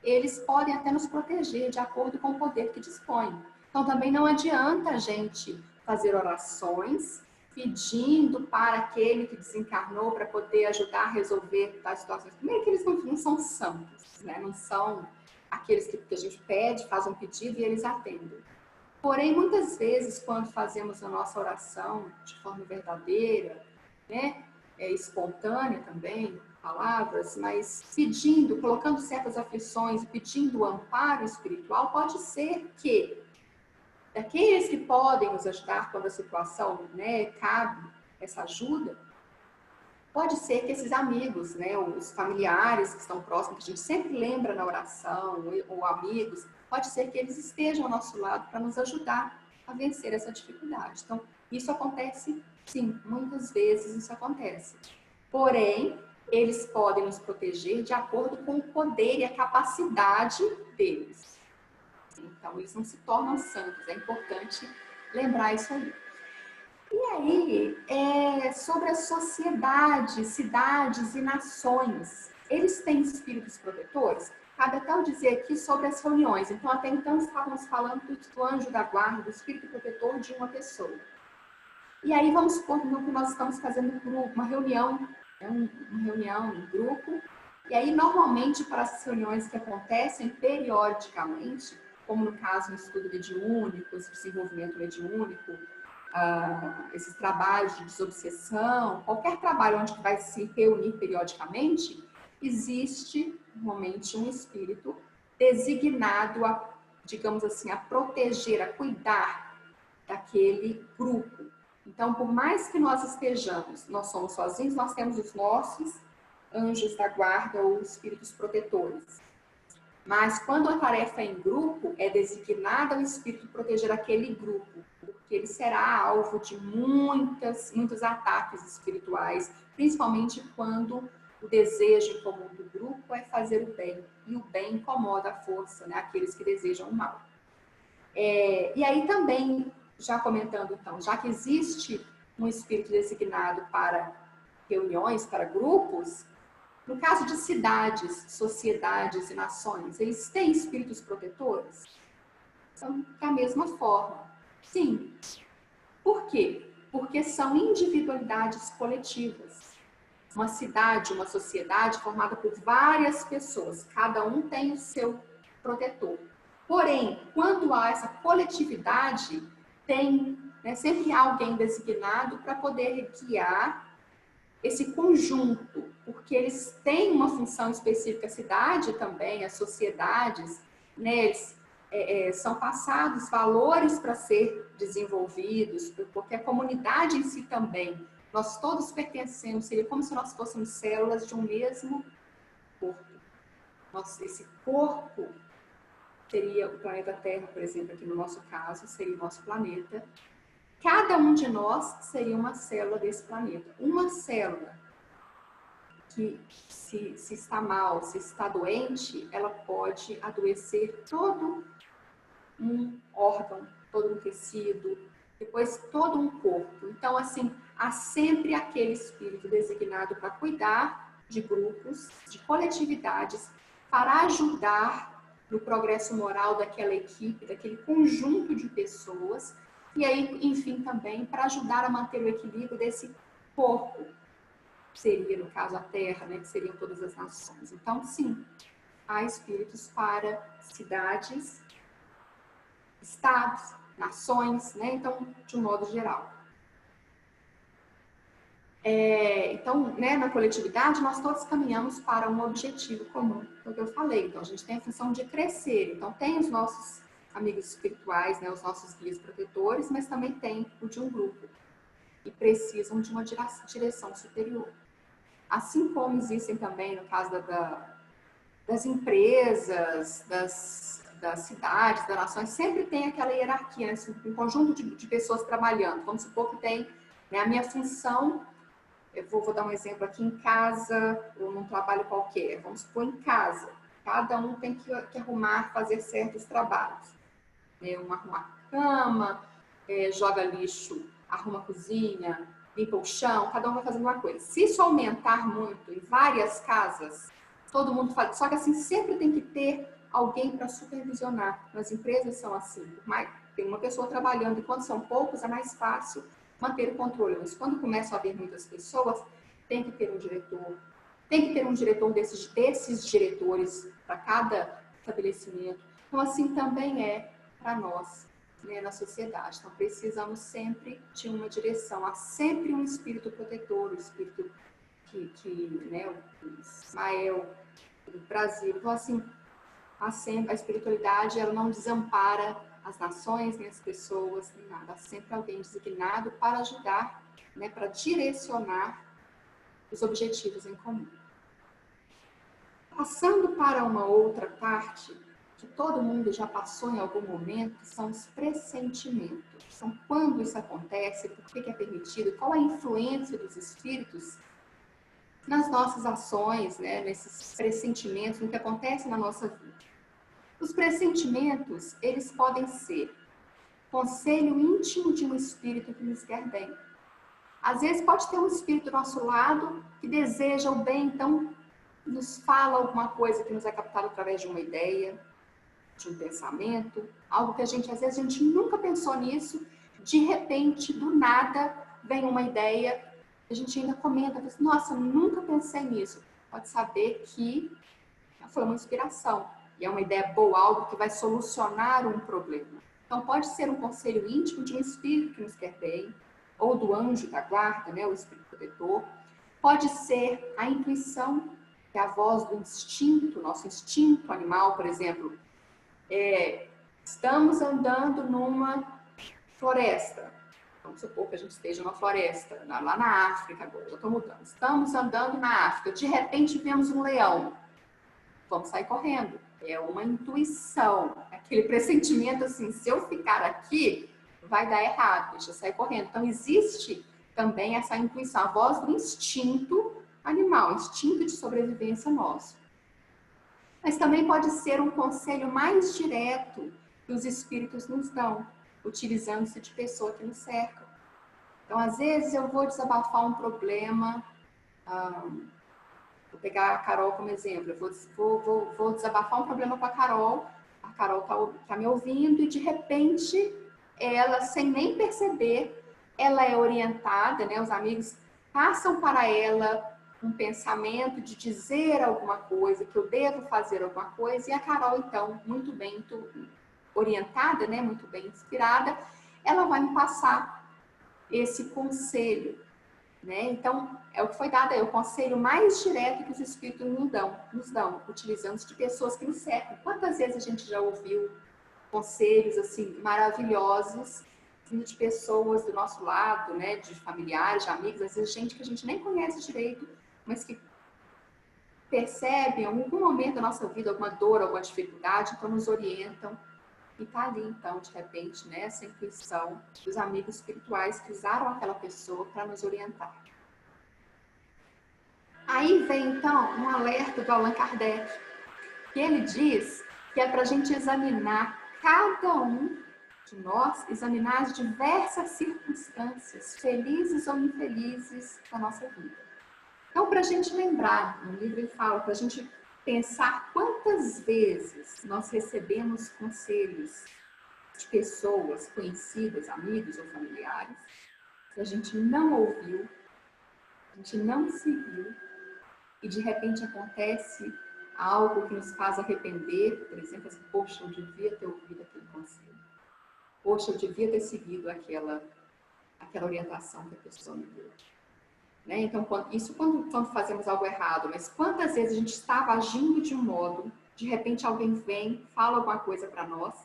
Eles podem até nos proteger de acordo com o poder que dispõem. Então, também não adianta a gente fazer orações pedindo para aquele que desencarnou para poder ajudar a resolver tais situações. Primeiro que eles não são santos, né? Não são aqueles que a gente pede, faz um pedido e eles atendem. Porém, muitas vezes, quando fazemos a nossa oração de forma verdadeira, né, espontânea também, palavras, mas pedindo, colocando certas aflições, pedindo o amparo espiritual, pode ser que daqueles que podem nos ajudar quando a situação, né, cabe essa ajuda, pode ser que esses amigos, né, os familiares que estão próximos, que a gente sempre lembra na oração, ou amigos, pode ser que eles estejam ao nosso lado para nos ajudar a vencer essa dificuldade. Então, isso acontece, sim, muitas vezes isso acontece. Porém, eles podem nos proteger de acordo com o poder e a capacidade deles. Então, eles não se tornam santos. É importante lembrar isso aí. E aí, sobre a sociedade, cidades e nações. eles têm espíritos protetores? Cabe até eu dizer aqui sobre as reuniões. Então, até então, estávamos falando do anjo da guarda, do espírito protetor de uma pessoa. E aí, vamos supor que nós estamos fazendo uma reunião, um grupo. E aí, normalmente, para as reuniões que acontecem periodicamente, como no caso do estudo mediúnico, esse desenvolvimento mediúnico, esses trabalhos de desobsessão, qualquer trabalho onde vai se reunir periodicamente, existe normalmente um espírito designado a, digamos assim, a proteger, a cuidar daquele grupo. Então, por mais que nós estejamos, nós somos sozinhos, nós temos os nossos anjos da guarda ou espíritos protetores. Mas quando a tarefa é em grupo, é designado ao espírito proteger aquele grupo, porque ele será alvo de muitos ataques espirituais, principalmente quando o desejo comum do grupo é fazer o bem, e o bem incomoda a força, né, aqueles que desejam o mal. E aí também, já comentando então, já que existe um espírito designado para reuniões, para grupos, no caso de cidades, sociedades e nações, eles têm espíritos protetores? São da mesma forma. Sim. Por quê? Porque são individualidades coletivas. Uma cidade, uma sociedade formada por várias pessoas, cada um tem o seu protetor. Porém, quando há essa coletividade, tem, né, sempre há alguém designado para poder guiar esse conjunto, porque eles têm uma função específica, a cidade também, as sociedades, né, eles são passados valores para ser desenvolvidos, porque a comunidade em si também, nós todos pertencemos, seria como se nós fôssemos células de um mesmo corpo. Esse corpo seria o planeta Terra, por exemplo, aqui no nosso caso, seria o nosso planeta. Cada um de nós seria uma célula desse planeta. Uma célula que, se está mal, se está doente, ela pode adoecer todo um órgão, todo um tecido, depois todo um corpo. Então, assim, há sempre aquele espírito designado para cuidar de grupos, de coletividades, para ajudar no progresso moral daquela equipe, daquele conjunto de pessoas, e aí, enfim, também para ajudar a manter o equilíbrio desse corpo, que seria, no caso, a Terra, né, que seriam todas as nações. Então, sim, há espíritos para cidades, estados, nações, né? Então, de um modo geral. Então, né, na coletividade, nós todos caminhamos para um objetivo comum, é o que eu falei. Então, a gente tem a função de crescer. Então, tem os nossos amigos espirituais, né, os nossos guias protetores, mas também tem o de um grupo, e precisam de uma direção superior. Assim como existem também, no caso das empresas, das cidades, das nações, sempre tem aquela hierarquia, né? Um conjunto de pessoas trabalhando. Vamos supor que tem, né, a minha função, eu vou dar um exemplo aqui, em casa, ou num trabalho qualquer. Vamos supor em casa, cada um tem que arrumar, fazer certos trabalhos. Arruma a cama, joga lixo, arruma a cozinha, limpa o chão, cada um vai fazendo uma coisa. Se isso aumentar muito em várias casas, todo mundo faz, só que assim, sempre tem que ter alguém para supervisionar. Nas empresas são assim, tem uma pessoa trabalhando, e quando são poucos é mais fácil manter o controle. Mas quando começam a haver muitas pessoas, tem que ter um diretor. Tem que ter um diretor desses diretores para cada estabelecimento. Então, assim também é para nós, né, na sociedade. Então, precisamos sempre de uma direção. Há sempre um espírito protetor, o espírito né, o Ismael, do Brasil. Então, assim, a espiritualidade, ela não desampara as nações, nem as pessoas, nem nada. Há sempre alguém designado para ajudar, né, para direcionar os objetivos em comum. Passando para uma outra parte, que todo mundo já passou em algum momento, que são os pressentimentos. São quando isso acontece, por que é permitido, qual a influência dos espíritos nas nossas ações, né, nesses pressentimentos, no que acontece na nossa vida. Os pressentimentos, eles podem ser conselho íntimo de um espírito que nos quer bem. Às vezes pode ter um espírito do nosso lado que deseja o bem, então nos fala alguma coisa que nos é captada através de uma ideia, de um pensamento, algo que às vezes a gente nunca pensou nisso, de repente, do nada, vem uma ideia, a gente ainda comenta, nossa, nunca pensei nisso. Pode saber que foi uma inspiração, e é uma ideia boa, algo que vai solucionar um problema. Então, pode ser um conselho íntimo de um espírito que nos quer bem, ou do anjo da guarda, né, o espírito protetor. Pode ser a intuição, que é a voz do instinto, nosso instinto animal, por exemplo. Estamos andando numa floresta. Vamos supor que a gente esteja numa floresta, lá na África agora, já estou mudando. Estamos andando na África, de repente vemos um leão. Vamos sair correndo. É uma intuição, aquele pressentimento assim, se eu ficar aqui, vai dar errado, deixa eu sair correndo. Então, existe também essa intuição, a voz do instinto animal, instinto de sobrevivência nosso. Mas também pode ser um conselho mais direto que os espíritos nos dão, utilizando-se de pessoa que nos cerca. Então, às vezes, eu vou desabafar um problema, vou pegar a Carol como exemplo, eu vou desabafar um problema com a Carol tá me ouvindo e, de repente, ela, sem nem perceber, ela é orientada, né? Os amigos passam para ela um pensamento de dizer alguma coisa, que eu devo fazer alguma coisa, e a Carol, então, muito bem orientada, né? Muito bem inspirada, ela vai me passar esse conselho, né? Então, é o que foi dado aí, o conselho mais direto que os espíritos nos dão, utilizando-se de pessoas que nos cercam. Quantas vezes a gente já ouviu conselhos assim maravilhosos de pessoas do nosso lado, né? De familiares, de amigos, às vezes gente que a gente nem conhece direito, mas que percebem em algum momento da nossa vida alguma dor, alguma dificuldade, então nos orientam. E tá ali, então, de repente, né, essa intuição dos amigos espirituais que usaram aquela pessoa para nos orientar. Aí vem, então, um alerta do Allan Kardec, que ele diz que é para a gente examinar cada um de nós, examinar as diversas circunstâncias, felizes ou infelizes, da nossa vida. Então, para a gente lembrar, no livro ele fala, para a gente pensar quantas vezes nós recebemos conselhos de pessoas conhecidas, amigos ou familiares, que a gente não ouviu, a gente não seguiu, e de repente acontece algo que nos faz arrepender, por exemplo, assim, poxa, eu devia ter ouvido aquele conselho, poxa, eu devia ter seguido aquela orientação que a pessoa me deu. Né? Então, quando fazemos algo errado, mas quantas vezes a gente estava agindo de um modo, de repente alguém vem, fala alguma coisa para nós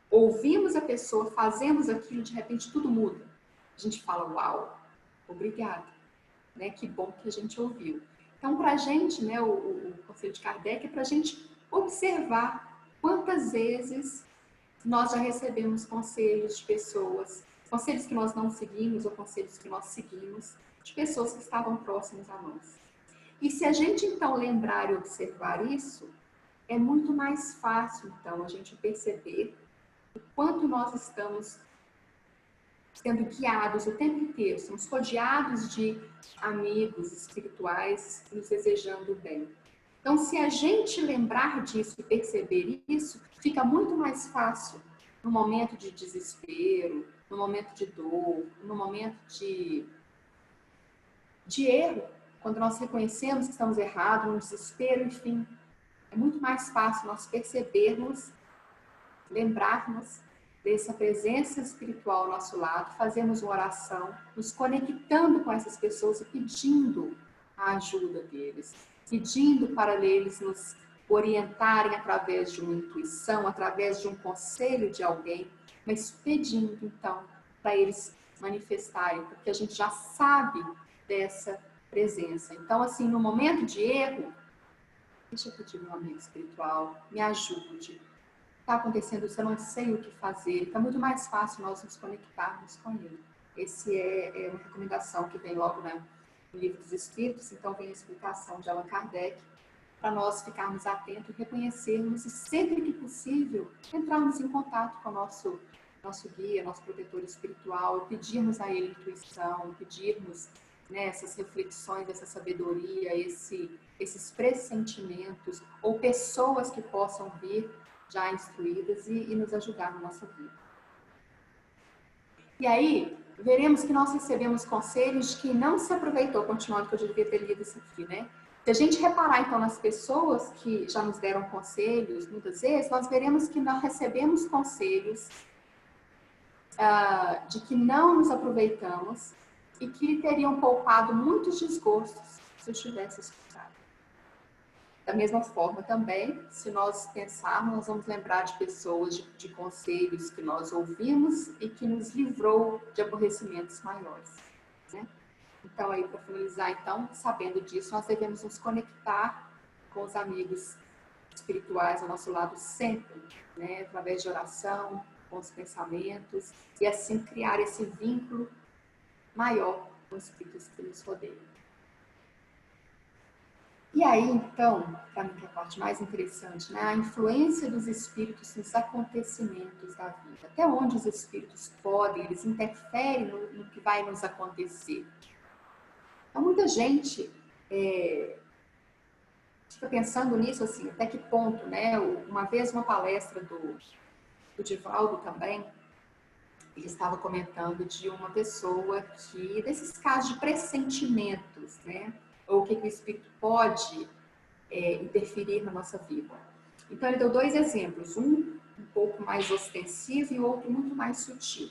ouvimos a pessoa, fazemos aquilo, de repente tudo muda. A gente fala, uau, obrigada, né? Que bom que a gente ouviu. Então, para a gente, né, o conselho de Kardec é para a gente observar quantas vezes nós já recebemos conselhos de pessoas, conselhos que nós não seguimos ou conselhos que nós seguimos, de pessoas que estavam próximas a nós. E se a gente, então, lembrar e observar isso, é muito mais fácil, então, a gente perceber o quanto nós estamos sendo guiados o tempo inteiro, somos rodeados de amigos espirituais nos desejando o bem. Então, se a gente lembrar disso e perceber isso, fica muito mais fácil no momento de desespero, no momento de dor, no momento de erro, quando nós reconhecemos que estamos errados, no desespero, enfim. É muito mais fácil nós percebermos, lembrarmos dessa presença espiritual ao nosso lado, fazermos uma oração, nos conectando com essas pessoas e pedindo a ajuda deles, pedindo para eles nos orientarem através de uma intuição, através de um conselho de alguém, mas pedindo, então, para eles manifestarem, porque a gente já sabe dessa presença. Então, assim, no momento de erro, deixa eu pedir meu amigo espiritual, me ajude. Está acontecendo isso, eu não sei o que fazer. Está muito mais fácil nós nos conectarmos com ele. Esse é uma recomendação que vem logo no Livro dos Espíritos, então vem a explicação de Allan Kardec, para nós ficarmos atentos, reconhecermos e, sempre que possível, entrarmos em contato com o nosso guia, nosso protetor espiritual, pedirmos a ele intuição, pedirmos né, essas reflexões, essa sabedoria, esses pressentimentos, ou pessoas que possam vir já instruídas e nos ajudar na nossa vida. E aí, veremos que nós recebemos conselhos de quem não se aproveitou, continuando que eu devia ter lido isso aqui, né? Se a gente reparar, então, nas pessoas que já nos deram conselhos, muitas vezes, nós veremos que nós recebemos conselhos de que não nos aproveitamos e que teriam poupado muitos desgostos se eu tivesse escutado. Da mesma forma também, se nós pensarmos, nós vamos lembrar de pessoas, de conselhos que nós ouvimos e que nos livrou de aborrecimentos maiores, né? Então, aí, para finalizar, então, sabendo disso, nós devemos nos conectar com os amigos espirituais ao nosso lado sempre, né? Através de oração, com os pensamentos, e assim criar esse vínculo maior com os espíritos que nos rodeiam. E aí, então, para mim, que é a parte mais interessante, né? A influência dos espíritos nos acontecimentos da vida. Até onde os espíritos podem, eles interferem no que vai nos acontecer. Então, muita gente fica pensando nisso, assim, até que ponto, né? Uma vez, uma palestra do Divaldo também, ele estava comentando de uma pessoa que, desses casos de pressentimentos, né? Ou o que o espírito pode interferir na nossa vida. Então, ele deu 2 exemplos, um pouco mais ostensivo e o outro muito mais sutil.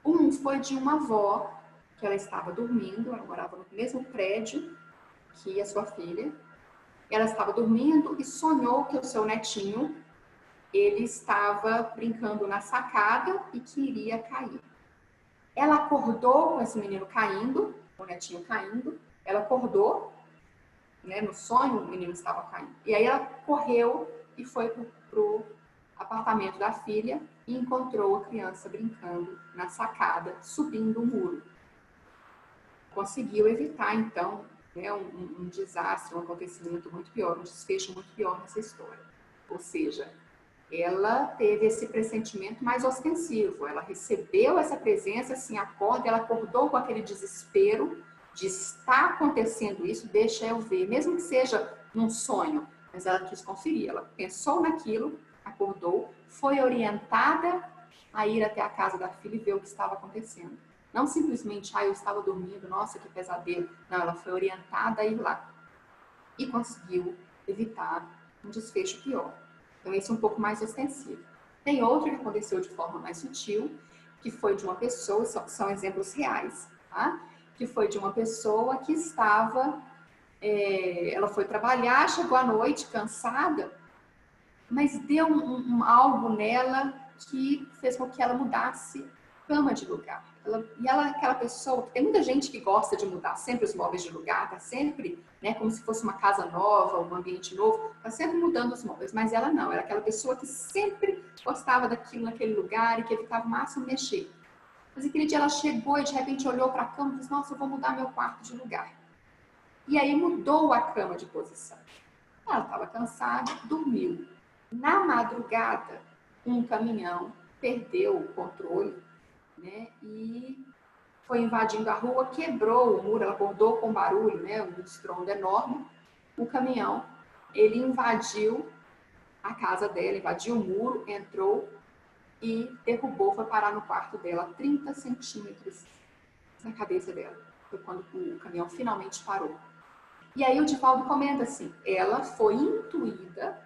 Um foi de uma avó, que ela estava dormindo, ela morava no mesmo prédio que a sua filha. Ela estava dormindo e sonhou que o seu netinho, ele estava brincando na sacada e que iria cair. Ela acordou com esse menino caindo, o netinho caindo, ela acordou, né, no sonho o menino estava caindo. E aí ela correu e foi para o apartamento da filha e encontrou a criança brincando na sacada, subindo o muro. Conseguiu evitar, então, né, um desastre, um acontecimento muito pior, um desfecho muito pior nessa história. Ou seja, ela teve esse pressentimento mais ostensivo, ela recebeu essa presença, assim, acorda, ela acordou com aquele desespero de estar acontecendo isso, deixa eu ver, mesmo que seja num sonho, mas ela quis conferir, ela pensou naquilo, acordou, foi orientada a ir até a casa da filha e ver o que estava acontecendo. Não simplesmente, eu estava dormindo, nossa, que pesadelo. Não, ela foi orientada a ir lá e conseguiu evitar um desfecho pior. Então, esse é um pouco mais ostensivo. Tem outro que aconteceu de forma mais sutil, que foi de uma pessoa, são exemplos reais, tá? Que foi de uma pessoa que estava, ela foi trabalhar, chegou à noite cansada, mas deu algo nela que fez com que ela mudasse cama de lugar. Ela é aquela pessoa, que tem muita gente que gosta de mudar sempre os móveis de lugar, tá sempre, né, como se fosse uma casa nova, um ambiente novo, tá sempre mudando os móveis, mas ela não, era aquela pessoa que sempre gostava daquilo naquele lugar e que evitava o máximo mexer. Mas aquele dia ela chegou e de repente olhou para a cama e disse, nossa, eu vou mudar meu quarto de lugar. E aí mudou a cama de posição. Ela estava cansada, dormiu. Na madrugada, um caminhão perdeu o controle, né, e foi invadindo a rua, quebrou o muro, ela acordou com barulho, né, um estrondo enorme. O caminhão, ele invadiu a casa dela, invadiu o muro, entrou e derrubou, foi parar no quarto dela, a 30 centímetros na cabeça dela. Foi quando o caminhão finalmente parou. E aí o Divaldo comenta assim, ela foi intuída,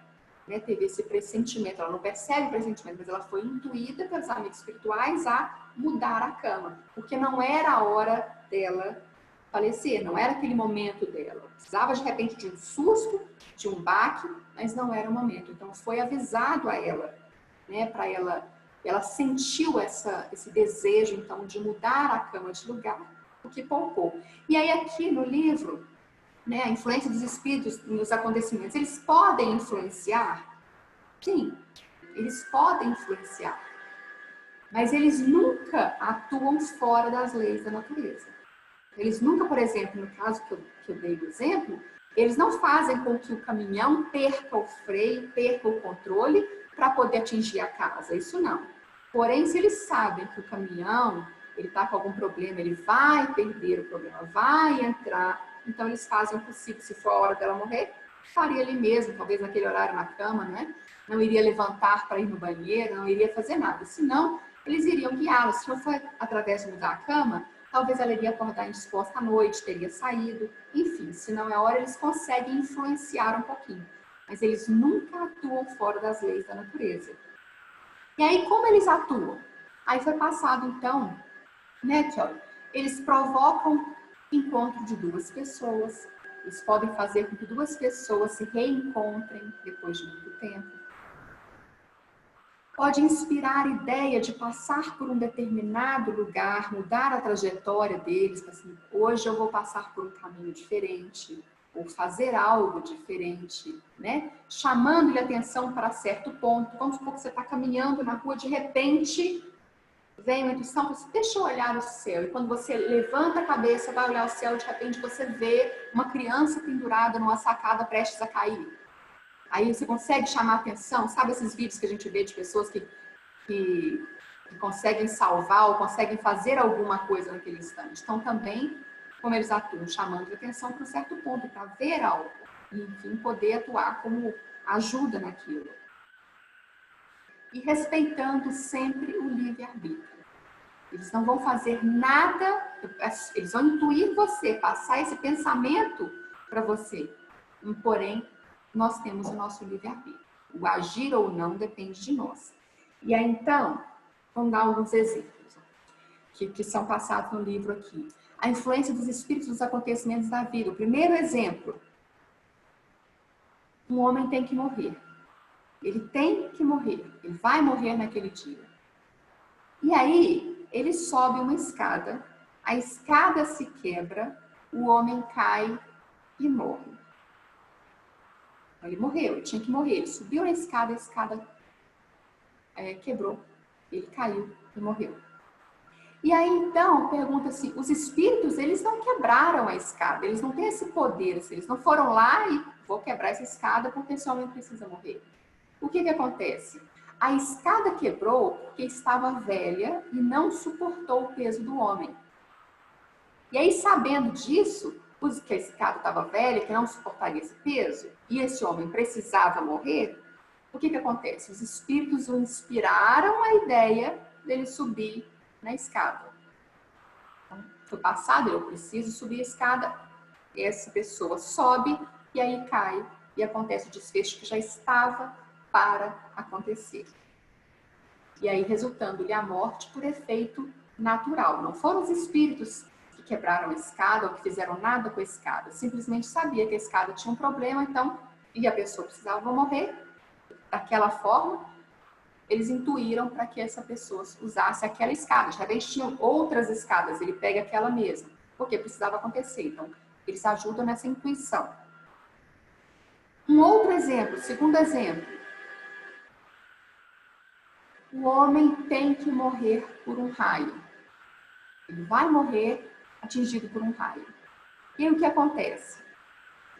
né, teve esse pressentimento, ela não percebe o pressentimento, mas ela foi intuída pelos amigos espirituais a mudar a cama, porque não era a hora dela falecer, não era aquele momento dela. Precisava de repente de um susto, de um baque, mas não era o momento. Então foi avisado a ela, né, para ela sentiu esse desejo então de mudar a cama de lugar, o que poupou. E aí aqui no livro, né, a influência dos espíritos nos acontecimentos, eles podem influenciar? Sim, eles podem influenciar. Mas eles nunca atuam fora das leis da natureza. Eles nunca, por exemplo, no caso que eu dei o exemplo, eles não fazem com que o caminhão perca o freio, perca o controle para poder atingir a casa. Isso não. Porém, se eles sabem que o caminhão ele está com algum problema, ele vai perder o problema, vai entrar. Então, eles fazem o possível, se for a hora dela morrer, faria ali mesmo, talvez naquele horário na cama, né? Não iria levantar para ir no banheiro, não iria fazer nada. Senão, eles iriam guiá-la. Se não for através de mudar a cama, talvez ela iria acordar indisposta à noite, teria saído. Enfim, se não é hora, eles conseguem influenciar um pouquinho. Mas eles nunca atuam fora das leis da natureza. E aí, como eles atuam? Aí foi passado, então, né, que ó, eles provocam encontro de duas pessoas. Eles podem fazer com que duas pessoas se reencontrem depois de muito tempo. Pode inspirar a ideia de passar por um determinado lugar, mudar a trajetória deles, assim, hoje eu vou passar por um caminho diferente, ou fazer algo diferente, né? Chamando-lhe atenção para certo ponto. Vamos supor que você está caminhando na rua, de repente vem uma intuição, você deixa eu olhar o céu. E quando você levanta a cabeça, vai olhar o céu, de repente você vê uma criança pendurada numa sacada prestes a cair. Aí você consegue chamar a atenção, sabe esses vídeos que a gente vê de pessoas que conseguem salvar ou conseguem fazer alguma coisa naquele instante. Então também, como eles atuam, chamando a atenção para um certo ponto, para ver algo. E, enfim, poder atuar como ajuda naquilo. E respeitando sempre o livre-arbítrio. Eles não vão fazer nada, eles vão intuir você, passar esse pensamento para você. Porém, nós temos o nosso livre-arbítrio. O agir ou não depende de nós. E aí, então, vamos dar alguns exemplos que são passados no livro aqui. A influência dos espíritos nos acontecimentos da vida. O primeiro exemplo. Um homem tem que morrer. Ele tem que morrer. Ele vai morrer naquele dia. E aí, ele sobe uma escada. A escada se quebra. O homem cai e morre. Ele morreu, ele tinha que morrer. Ele subiu na escada, a escada quebrou. Ele caiu e morreu. E aí, então, pergunta-se, os espíritos, eles não quebraram a escada, eles não têm esse poder, assim, eles não foram lá e vou quebrar essa escada porque esse homem precisa morrer. O que acontece? A escada quebrou porque estava velha e não suportou o peso do homem. E aí, sabendo disso, que a escada estava velha, que não suportaria esse peso, e esse homem precisava morrer, o que acontece? Os espíritos o inspiraram a ideia dele subir na escada. Então, foi passado, eu preciso subir a escada, essa pessoa sobe e aí cai, e acontece o desfecho que já estava para acontecer. E aí, resultando-lhe a morte por efeito natural. Não foram os espíritos que quebraram a escada ou que fizeram nada com a escada. Simplesmente sabia que a escada tinha um problema, então, e a pessoa precisava morrer. Daquela forma, eles intuíram para que essa pessoa usasse aquela escada. De repente, tinham outras escadas, ele pega aquela mesma, porque precisava acontecer. Então, eles ajudam nessa intuição. Um outro exemplo, segundo exemplo. O homem tem que morrer por um raio. Ele vai morrer atingido por um raio. E o que acontece?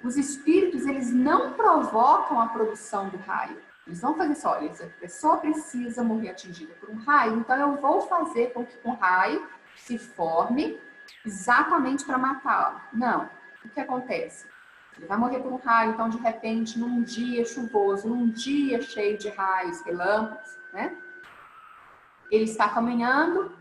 Os espíritos, eles não provocam a produção do raio. Eles vão fazer só, olha, a pessoa precisa morrer atingida por um raio, então eu vou fazer com que um raio se forme exatamente para matá-lo. Não. O que acontece? Ele vai morrer por um raio, então de repente, num dia chuvoso, num dia cheio de raios, relâmpagos, né? Ele está caminhando,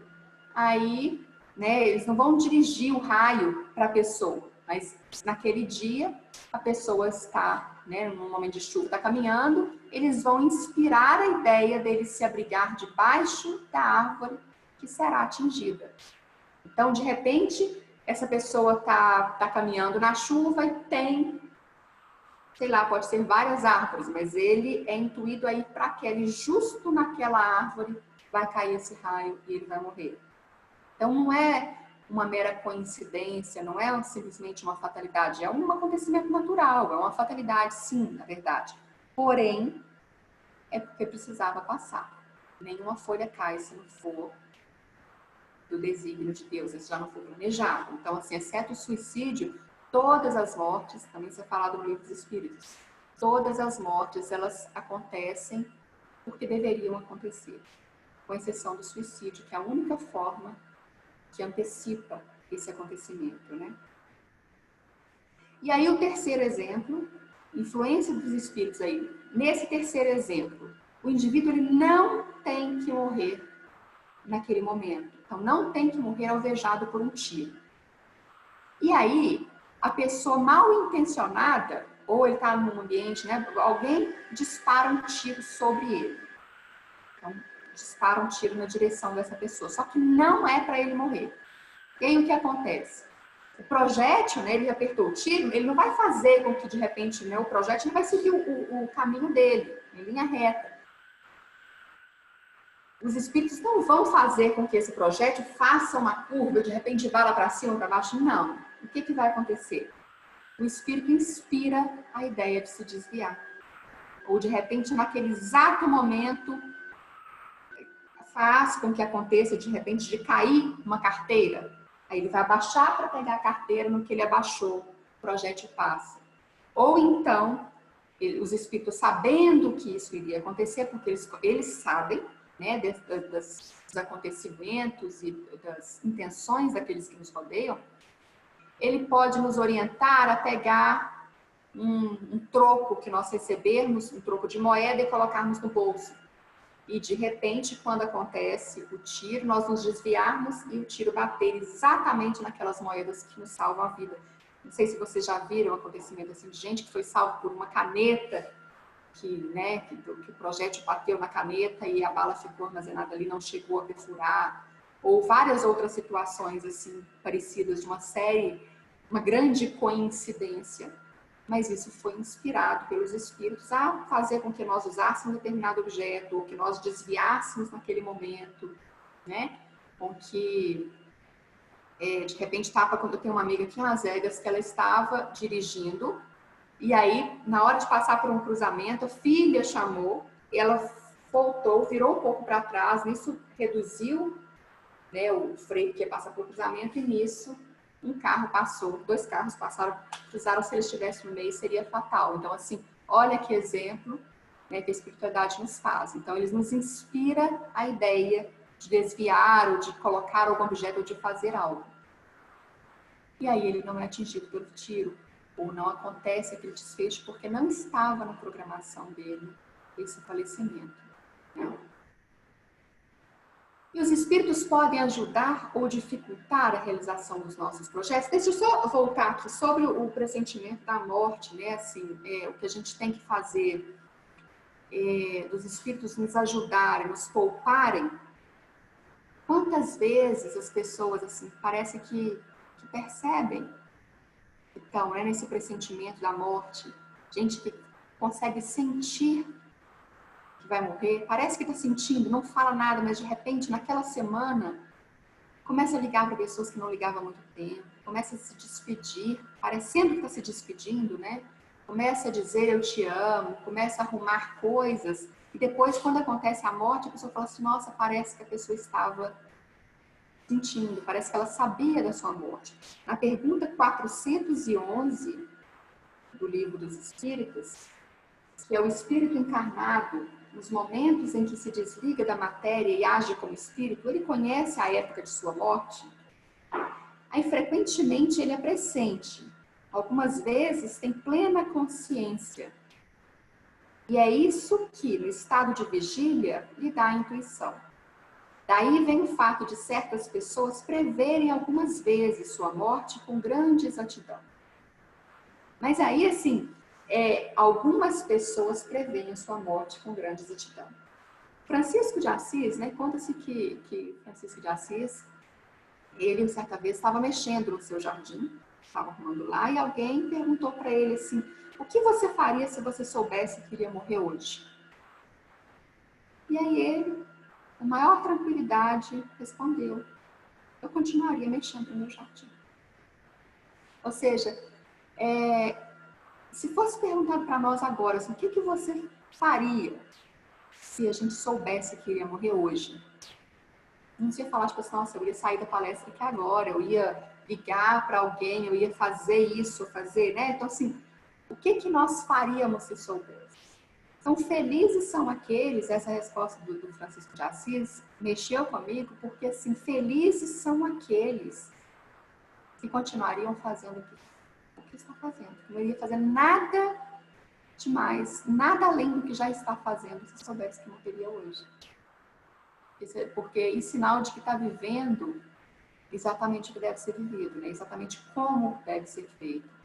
aí, né, eles não vão dirigir o raio para a pessoa, mas naquele dia a pessoa está, né, num momento de chuva, está caminhando, eles vão inspirar a ideia dele se abrigar debaixo da árvore que será atingida. Então, de repente, essa pessoa está caminhando na chuva e tem, sei lá, pode ser várias árvores, mas ele é intuído aí para aquele, justo naquela árvore vai cair esse raio e ele vai morrer. Então, não é uma mera coincidência, não é simplesmente uma fatalidade, é um acontecimento natural, é uma fatalidade, sim, na verdade. Porém, é porque precisava passar. Nenhuma folha cai se não for do desígnio de Deus, se já não for planejado. Então, assim, exceto o suicídio, todas as mortes, também isso é falado no livro dos Espíritos, todas as mortes, elas acontecem porque deveriam acontecer, com exceção do suicídio, que é a única forma que antecipa esse acontecimento, né? E aí o terceiro exemplo, influência dos espíritos aí. Nesse terceiro exemplo, o indivíduo ele não tem que morrer naquele momento. Então, não tem que morrer alvejado por um tiro. E aí, a pessoa mal intencionada, ou ele está num ambiente, né? Alguém dispara um tiro sobre ele. Então, dispara um tiro na direção dessa pessoa. Só que não é para ele morrer. E aí, o que acontece? O projétil, né, ele apertou o tiro, ele não vai fazer com que, de repente, né, o projétil vai seguir o caminho dele, em linha reta. Os espíritos não vão fazer com que esse projétil faça uma curva, de repente vá lá para cima, para baixo, não. O que vai acontecer? O espírito inspira a ideia de se desviar. Ou, de repente, naquele exato momento, faz com que aconteça, de repente, de cair uma carteira. Aí ele vai abaixar para pegar a carteira, no que ele abaixou, o projétil passa. Ou então, os espíritos, sabendo que isso iria acontecer, porque eles sabem, né, dos acontecimentos e das intenções daqueles que nos rodeiam, ele pode nos orientar a pegar um troco que nós recebermos, um troco de moeda, e colocarmos no bolso. E, de repente, quando acontece o tiro, nós nos desviarmos e o tiro bater exatamente naquelas moedas que nos salvam a vida. Não sei se vocês já viram um acontecimento assim, de gente que foi salvo por uma caneta, que o projétil bateu na caneta e a bala ficou armazenada ali, não chegou a perfurar. Ou várias outras situações assim, parecidas, de uma grande coincidência. Mas isso foi inspirado pelos espíritos a fazer com que nós usássemos determinado objeto, ou que nós desviássemos naquele momento, né? Com que, de repente, quando eu tenho uma amiga aqui em Las Vegas, que ela estava dirigindo, e aí, na hora de passar por um cruzamento, a filha chamou, ela voltou, virou um pouco para trás, nisso reduziu, né, o freio que ia passar por cruzamento, e nisso um carro passou, 2 carros passaram, cruzaram, se eles estivessem no meio, seria fatal. Então, assim, olha que exemplo, né, que a espiritualidade nos faz. Então, eles nos inspira a ideia de desviar, ou de colocar algum objeto, ou de fazer algo. E aí ele não é atingido pelo tiro, ou não acontece aquele desfecho, porque não estava na programação dele esse falecimento. Não. E os espíritos podem ajudar ou dificultar a realização dos nossos projetos? Deixa eu só voltar aqui sobre o pressentimento da morte, né? Assim, o que a gente tem que fazer dos espíritos nos ajudarem, nos pouparem. Quantas vezes as pessoas, assim, parece que percebem, então, nesse pressentimento da morte, gente que consegue sentir que vai morrer, parece que está sentindo, não fala nada, mas de repente, naquela semana, começa a ligar para pessoas que não ligavam há muito tempo, começa a se despedir, parecendo que está se despedindo, né? Começa a dizer eu te amo, começa a arrumar coisas, e depois, quando acontece a morte, a pessoa fala assim, nossa, parece que a pessoa estava sentindo, parece que ela sabia da sua morte. Na pergunta 411 do Livro dos Espíritos, que é o espírito encarnado, nos momentos em que se desliga da matéria e age como espírito, ele conhece a época de sua morte? Aí, frequentemente, ele é presente. Algumas vezes, tem plena consciência. E é isso que, no estado de vigília, lhe dá a intuição. Daí vem o fato de certas pessoas preverem algumas vezes sua morte com grande exatidão. Mas aí, assim, algumas pessoas preveem a sua morte com grande exatidão. Francisco de Assis, né, conta-se que Francisco de Assis, ele, certa vez, estava mexendo no seu jardim, estava arrumando lá, e alguém perguntou para ele assim, o que você faria se você soubesse que iria morrer hoje? E aí ele, com maior tranquilidade, respondeu, eu continuaria mexendo no meu jardim. Ou seja, se fosse perguntado para nós agora, assim, o que você faria se a gente soubesse que iria morrer hoje? Não ia falar, tipo assim, nossa, eu ia sair da palestra aqui agora, eu ia ligar para alguém, eu ia fazer isso, fazer, né? Então, assim, o que nós faríamos se soubesse? Então, felizes são aqueles, essa resposta do Francisco de Assis mexeu comigo, porque assim, felizes são aqueles que continuariam fazendo o que está fazendo. Não iria fazer nada demais, nada além do que já está fazendo, se soubesse que morreria hoje. Porque é sinal de que está vivendo exatamente o que deve ser vivido, né? Exatamente como deve ser feito.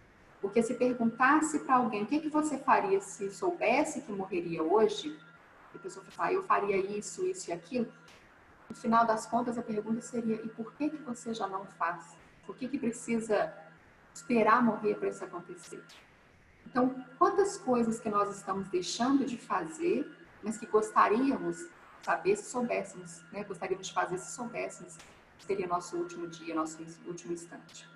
Porque se perguntasse para alguém o que você faria se soubesse que morreria hoje, a pessoa fala, eu faria isso, isso e aquilo, no final das contas a pergunta seria, e por que você já não faz? Por que precisa esperar morrer para isso acontecer? Então, quantas coisas que nós estamos deixando de fazer, mas que gostaríamos saber se soubéssemos, né? Gostaríamos de fazer se soubéssemos que seria nosso último dia, nosso último instante.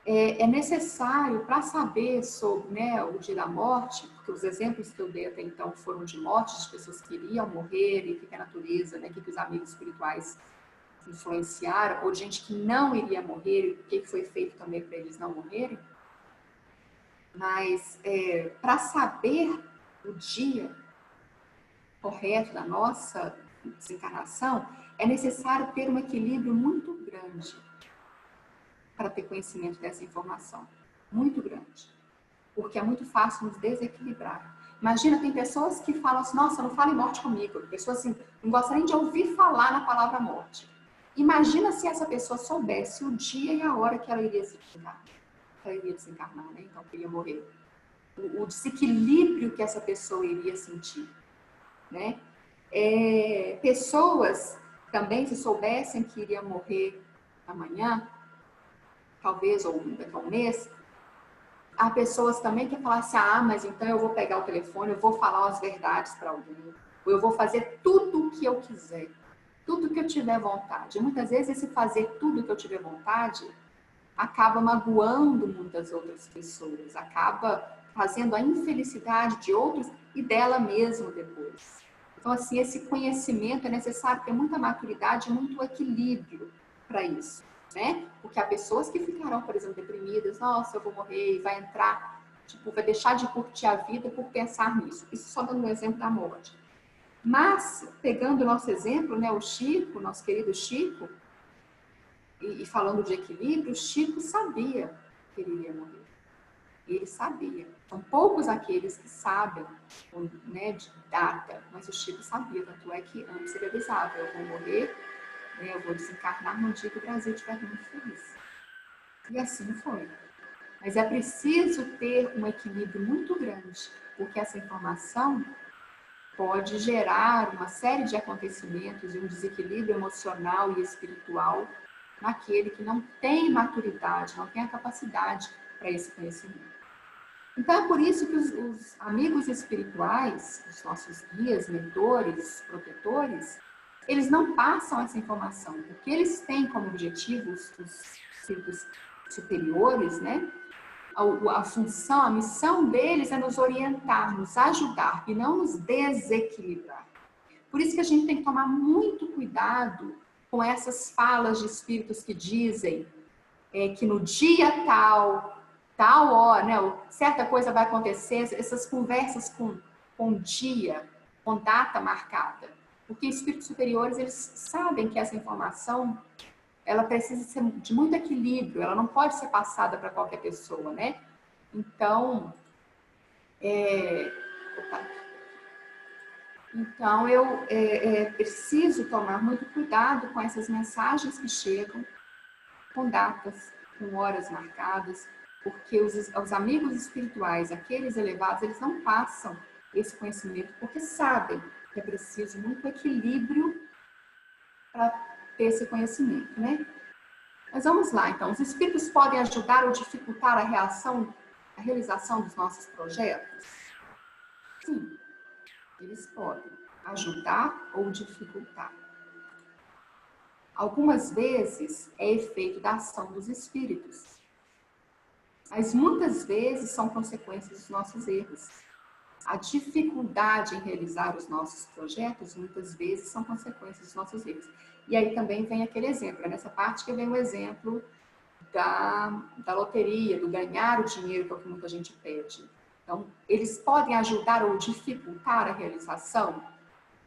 É necessário, para saber sobre, né, o dia da morte, porque os exemplos que eu dei até então foram de mortes de pessoas que iriam morrer, e que a natureza, né, que os amigos espirituais influenciaram, ou de gente que não iria morrer, e o que foi feito também para eles não morrerem. Mas, para saber o dia correto da nossa desencarnação, é necessário ter um equilíbrio muito grande para ter conhecimento dessa informação. Muito grande. Porque é muito fácil nos desequilibrar. Imagina, tem pessoas que falam assim, nossa, não fale morte comigo. Pessoas assim, não gostam nem de ouvir falar na palavra morte. Imagina se essa pessoa soubesse o dia e a hora que ela iria se desencarnar. Ela iria desencarnar, né? Então, que iria morrer. O desequilíbrio que essa pessoa iria sentir, né? Pessoas também, se soubessem que iria morrer amanhã, talvez, ou daqui a um mês, há pessoas também que falam assim, mas então eu vou pegar o telefone, eu vou falar as verdades para alguém, ou eu vou fazer tudo o que eu quiser, tudo que eu tiver vontade. E muitas vezes esse fazer tudo que eu tiver vontade acaba magoando muitas outras pessoas, acaba fazendo a infelicidade de outros e dela mesma depois. Então, assim, esse conhecimento é necessário ter muita maturidade e muito equilíbrio para isso, né? Porque há pessoas que ficarão, por exemplo, deprimidas, nossa, eu vou morrer, e vai entrar, vai deixar de curtir a vida por pensar nisso. Isso só dando um exemplo da morte. Mas, pegando o nosso exemplo, né, o Chico, nosso querido Chico, e falando de equilíbrio, o Chico sabia que ele iria morrer. Ele sabia. São poucos aqueles que sabem, né, de data, mas o Chico sabia, tanto é que antes ele avisava, eu vou morrer, né, eu vou desencarnar no dia que o Brasil estiver muito feliz. E assim foi. Mas é preciso ter um equilíbrio muito grande, porque essa informação pode gerar uma série de acontecimentos e um desequilíbrio emocional e espiritual naquele que não tem maturidade, não tem a capacidade para esse conhecimento. Então, é por isso que os amigos espirituais, os nossos guias, mentores, protetores, eles não passam essa informação, porque eles têm como objetivo, os espíritos superiores, né? A função, a missão deles é nos orientar, nos ajudar e não nos desequilibrar. Por isso que a gente tem que tomar muito cuidado com essas falas de espíritos que dizem que no dia tal hora, né, certa coisa vai acontecer, essas conversas com dia, com data marcada. Porque espíritos superiores, eles sabem que essa informação, ela precisa ser de muito equilíbrio, ela não pode ser passada para qualquer pessoa, né? Então, eu preciso tomar muito cuidado com essas mensagens que chegam, com datas, com horas marcadas, porque os amigos espirituais, aqueles elevados, eles não passam esse conhecimento, porque sabem que é preciso muito equilíbrio para ter esse conhecimento, né? Mas vamos lá, então. Os espíritos podem ajudar ou dificultar a realização dos nossos projetos? Sim, eles podem ajudar ou dificultar. Algumas vezes é efeito da ação dos espíritos, mas muitas vezes são consequências dos nossos erros. A dificuldade em realizar os nossos projetos, muitas vezes, são consequências dos nossos erros. E aí também vem aquele exemplo, é nessa parte que vem o exemplo da loteria, do ganhar o dinheiro, que é o que muita gente pede. Então, eles podem ajudar ou dificultar a realização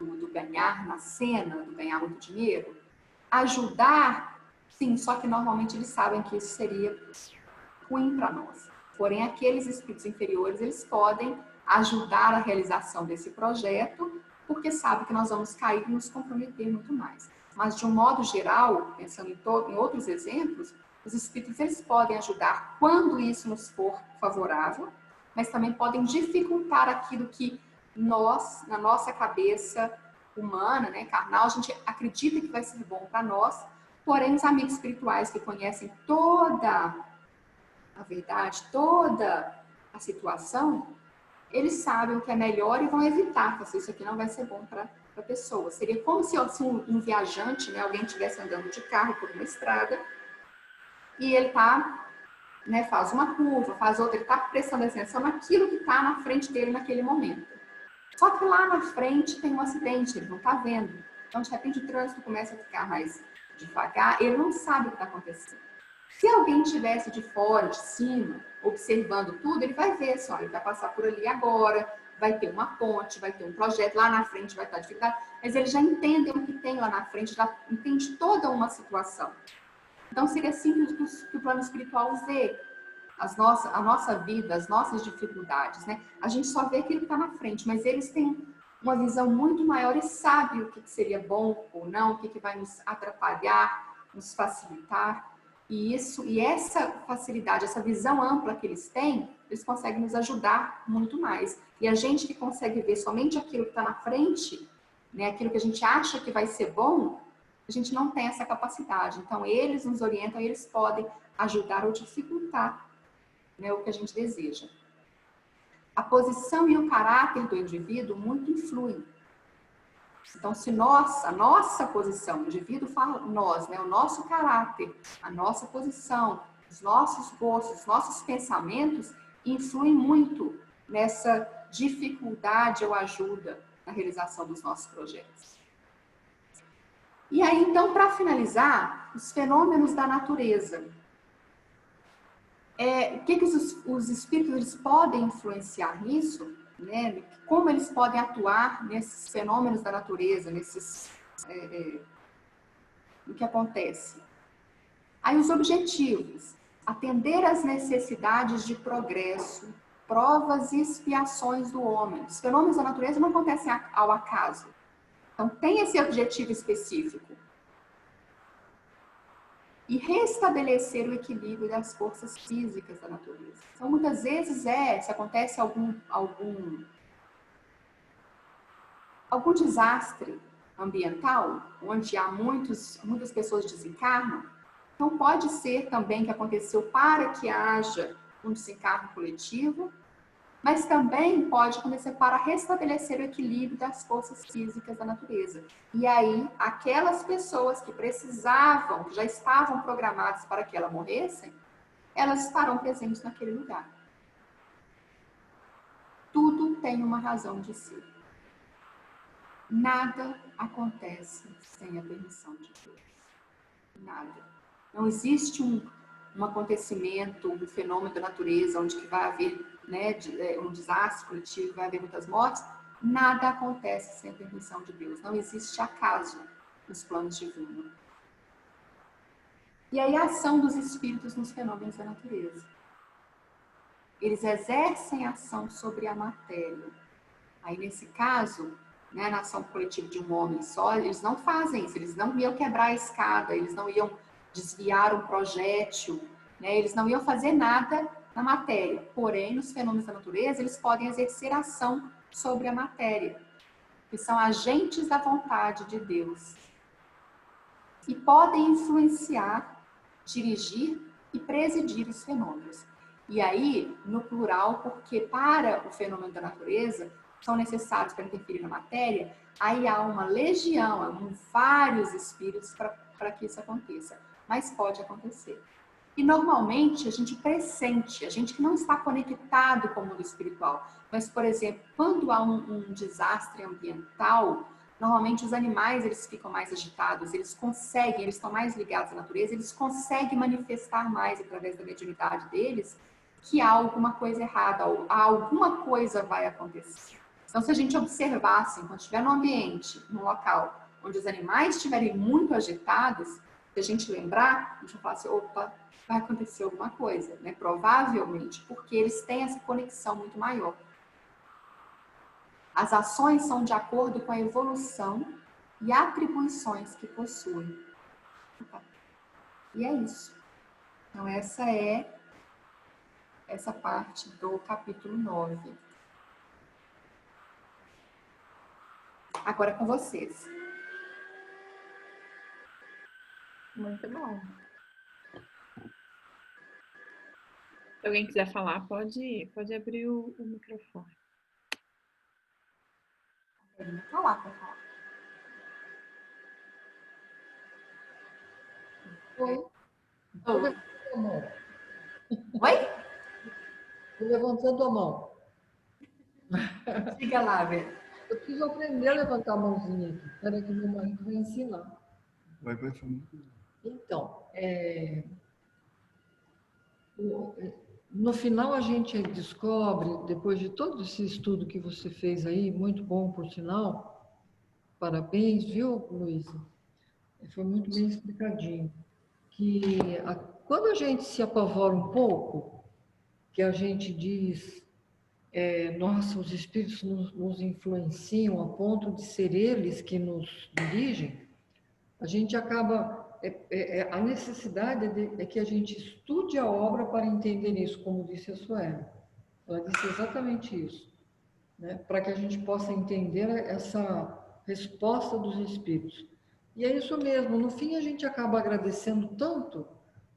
do ganhar na cena, do ganhar muito dinheiro? Ajudar, sim, só que normalmente eles sabem que isso seria ruim para nós. Porém, aqueles espíritos inferiores, eles podem ajudar a realização desse projeto, porque sabem que nós vamos cair e nos comprometer muito mais. Mas, de um modo geral, pensando em outros exemplos, os espíritos eles podem ajudar quando isso nos for favorável, mas também podem dificultar aquilo que nós, na nossa cabeça humana, né, carnal, a gente acredita que vai ser bom para nós, porém os amigos espirituais que conhecem toda a verdade, toda a situação, eles sabem o que é melhor e vão evitar, porque isso aqui não vai ser bom para a pessoa. Seria como se um viajante, né, alguém estivesse andando de carro por uma estrada e ele está, né, faz uma curva, faz outra, ele está prestando atenção naquilo que está na frente dele naquele momento. Só que lá na frente tem um acidente, ele não está vendo. Então, de repente, o trânsito começa a ficar mais devagar, ele não sabe o que está acontecendo. Se alguém estivesse de fora, de cima, observando tudo, ele vai ver só, ele vai passar por ali agora, vai ter uma ponte, vai ter um projeto, lá na frente vai estar dificuldade, mas ele já entende o que tem lá na frente, já entende toda uma situação. Então, seria assim que o plano espiritual vê a nossa vida, as nossas dificuldades, né? A gente só vê aquilo que está na frente, mas eles têm uma visão muito maior e sabem o que seria bom ou não, o que vai nos atrapalhar, nos facilitar. E essa facilidade, essa visão ampla que eles têm, eles conseguem nos ajudar muito mais. E a gente que consegue ver somente aquilo que está na frente, né, aquilo que a gente acha que vai ser bom, a gente não tem essa capacidade. Então, eles nos orientam, eles podem ajudar ou dificultar, né, o que a gente deseja. A posição e o caráter do indivíduo muito influem. Então, se a nossa posição, o indivíduo fala nós, né, o nosso caráter, a nossa posição, os nossos gostos, os nossos pensamentos influem muito nessa dificuldade ou ajuda na realização dos nossos projetos. E aí, então, para finalizar, os fenômenos da natureza. O que os espíritos eles podem influenciar nisso? Né? Como eles podem atuar nesses fenômenos da natureza, no que acontece. Aí os objetivos: atender às necessidades de progresso, provas e expiações do homem. Os fenômenos da natureza não acontecem ao acaso. Então tem esse objetivo específico. E restabelecer o equilíbrio das forças físicas da natureza. Então, muitas vezes se acontece algum desastre ambiental, onde há muitas pessoas desencarnam, então pode ser também que aconteceu para que haja um desencarno coletivo, mas também pode acontecer para restabelecer o equilíbrio das forças físicas da natureza. E aí, aquelas pessoas que precisavam, que já estavam programadas para que elas morressem, elas estarão presentes naquele lugar. Tudo tem uma razão de ser. Nada acontece sem a permissão de Deus. Nada. Não existe um acontecimento, um fenômeno da natureza onde que vai haver, né, um desastre coletivo, vai haver muitas mortes. Nada acontece sem a permissão de Deus. Não existe acaso nos planos divinos. E aí a ação dos espíritos nos fenômenos da natureza. Eles exercem ação sobre a matéria. Aí nesse caso, né, na ação coletiva de um homem só, eles não fazem isso. Eles não iam quebrar a escada, eles não iam desviar um projétil, né, eles não iam fazer nada na matéria. Porém, nos fenômenos da natureza, eles podem exercer ação sobre a matéria, que são agentes da vontade de Deus. E podem influenciar, dirigir e presidir os fenômenos. E aí, no plural, porque para o fenômeno da natureza são necessários para interferir na matéria, aí há uma legião, há vários espíritos para que isso aconteça. Mas pode acontecer. E normalmente a gente pressente, a gente que não está conectado com o mundo espiritual. Mas, por exemplo, quando há um desastre ambiental, normalmente os animais eles ficam mais agitados, eles estão mais ligados à natureza, eles conseguem manifestar mais através da mediunidade deles que há alguma coisa errada, alguma coisa vai acontecer. Então, se a gente observar, assim, quando estiver num ambiente, num local, onde os animais estiverem muito agitados, se a gente lembrar, a gente vai falar assim, opa, vai acontecer alguma coisa, né? Provavelmente, porque eles têm essa conexão muito maior. As ações são de acordo com a evolução e atribuições que possuem. E é isso. Então, essa é essa parte do capítulo 9. Agora é com vocês. Muito bom. Se alguém quiser falar, pode abrir o microfone. Tá lá para falar. Oi. Oi? Estou levantando a mão. Diga lá, Vera. Eu preciso aprender a levantar a mãozinha aqui. Espera que meu marido vai ensinar. Vai ser. Então, no final a gente descobre, depois de todo esse estudo que você fez aí, muito bom por sinal, parabéns, viu, Luísa? Foi muito bem explicadinho. Que quando a gente se apavora um pouco, que a gente diz, nossa, os espíritos nos influenciam a ponto de ser eles que nos dirigem, a gente acaba... a necessidade é que a gente estude a obra para entender isso, como disse a Sueli. Ela disse exatamente isso, né? Para que a gente possa entender essa resposta dos espíritos. E é isso mesmo, no fim a gente acaba agradecendo tanto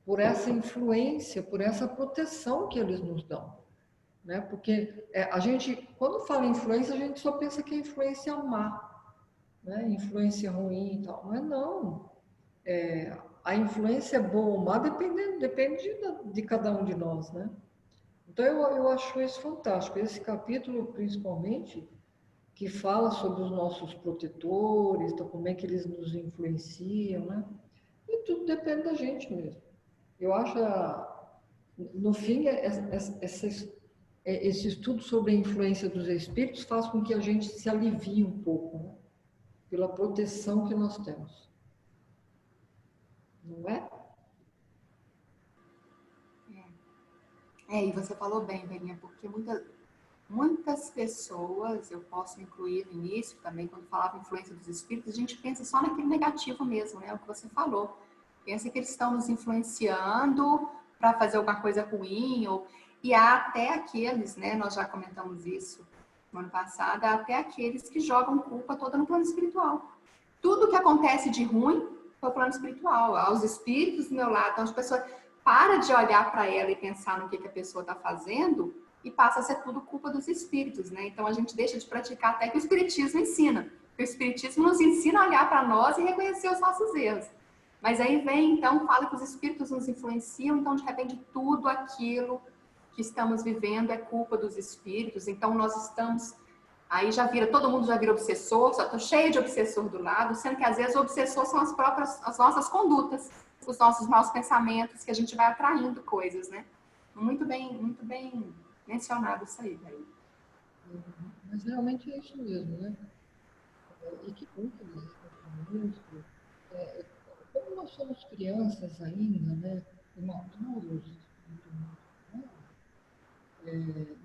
por essa influência, por essa proteção que eles nos dão, né? Porque a gente, quando fala em influência, a gente só pensa que é influência má, né? Influência ruim e tal, mas não. A influência boa ou má depende de cada um de nós, né? Então eu acho isso fantástico. Esse capítulo, principalmente, que fala sobre os nossos protetores, então, como é que eles nos influenciam, né? E tudo depende da gente mesmo. Eu acho, no fim, esse estudo sobre a influência dos espíritos faz com que a gente se alivie um pouco, né? Pela proteção que nós temos. Não é? E você falou bem, Belinha, porque muitas pessoas, eu posso incluir no início também, quando falava influência dos espíritos, a gente pensa só naquele negativo mesmo, né? O que você falou. Pensa que eles estão nos influenciando para fazer alguma coisa ruim, e há até aqueles, né? Nós já comentamos isso no ano passado, há até aqueles que jogam culpa toda no plano espiritual. Tudo que acontece de ruim foi o plano espiritual. Aos espíritos do meu lado, então as pessoas para de olhar para ela e pensar no que a pessoa está fazendo e passa a ser tudo culpa dos espíritos, né? Então a gente deixa de praticar até que o espiritismo ensina. O espiritismo nos ensina a olhar para nós e reconhecer os nossos erros. Mas aí vem, então, fala que os espíritos nos influenciam, então de repente tudo aquilo que estamos vivendo é culpa dos espíritos. Então nós estamos, aí todo mundo já vira obsessor, só estou cheio de obsessor do lado, sendo que às vezes o obsessor são as nossas condutas, os nossos maus pensamentos, que a gente vai atraindo coisas, né? Muito bem mencionado isso aí, daí. Mas realmente é isso mesmo, né? E que bom que eles estão conosco. Como nós somos crianças ainda, né? Imaturos,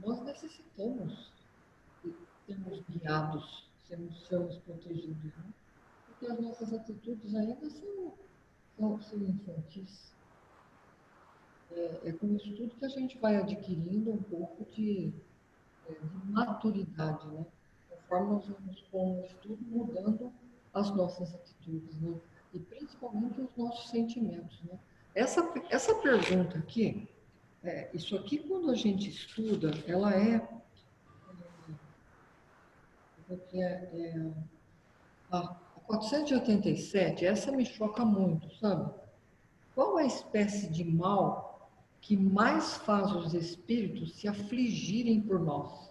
nós necessitamos sermos guiados, sermos protegidos, né? Porque as nossas atitudes ainda são infantis. É com isso tudo que a gente vai adquirindo um pouco de maturidade, né? Conforme nós vamos com o estudo mudando as nossas atitudes, né? E principalmente os nossos sentimentos, né? Essa pergunta aqui, isso aqui quando a gente estuda, ela a 487, essa me choca muito, sabe? Qual a espécie de mal que mais faz os espíritos se afligirem por nós?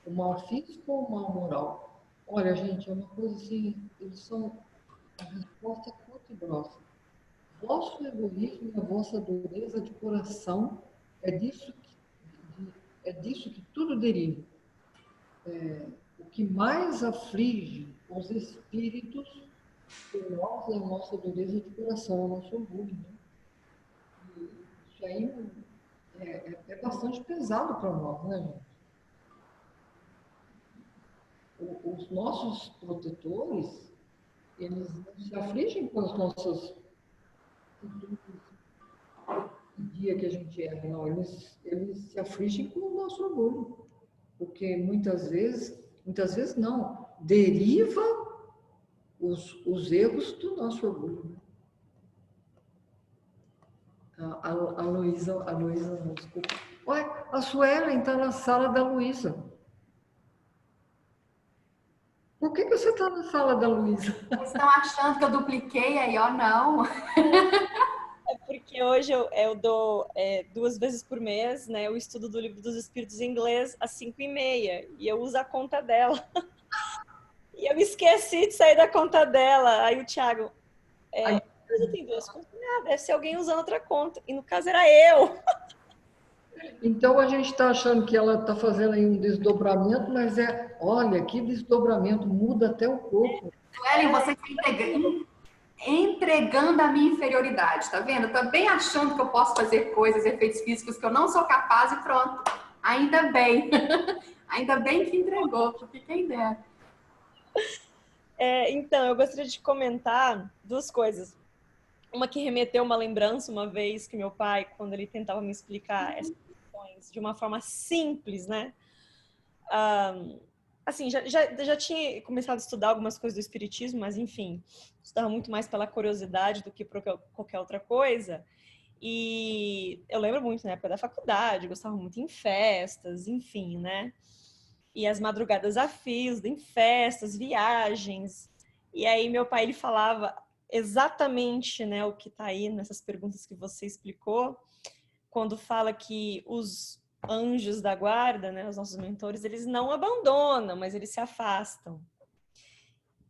O mal físico ou o mal moral? Olha, gente, é uma coisa assim, eles são a resposta curta e grossa. Vosso egoísmo e a vossa dureza de coração é disso é disso que tudo deriva. O que mais aflige os espíritos por nós é a nossa dureza de coração, o nosso orgulho. Né? E isso aí é bastante pesado para nós, né, gente? Os nossos protetores, eles não se afligem com as nossas dia que a gente erra, não. Eles se afligem com o nosso orgulho. Porque muitas vezes não, deriva os erros do nosso orgulho. Né? A Luísa, não, desculpa. Ué, a Suelen está na sala da Luísa. Por que você está na sala da Luísa? Estão achando que eu dupliquei aí, ó, não. É porque hoje eu dou 2 vezes por mês, né, o estudo do Livro dos Espíritos em inglês às 5h30, e eu uso a conta dela. E eu esqueci de sair da conta dela. Aí o Thiago, você tem 2 contas? Deve ser alguém usando outra conta. E no caso era eu. Então a gente está achando que ela está fazendo aí um desdobramento, mas olha, que desdobramento, muda até o corpo. Suelen, você está entregando a minha inferioridade, tá vendo? Também achando que eu posso fazer coisas, efeitos físicos que eu não sou capaz e pronto. Ainda bem. Ainda bem que entregou, porque quem dera. Então, eu gostaria de comentar 2 coisas. Uma que remeteu uma lembrança uma vez que meu pai, quando ele tentava me explicar essas questões de uma forma simples, né? Assim, já tinha começado a estudar algumas coisas do espiritismo, mas enfim, estudava muito mais pela curiosidade do que por qualquer outra coisa. E eu lembro muito na época da faculdade, gostava muito em festas, enfim, né? E as madrugadas a fios, em festas, viagens. E aí meu pai, ele falava exatamente, né, o que está aí nessas perguntas que você explicou, quando fala que os anjos da guarda, né, os nossos mentores, eles não abandonam, mas eles se afastam.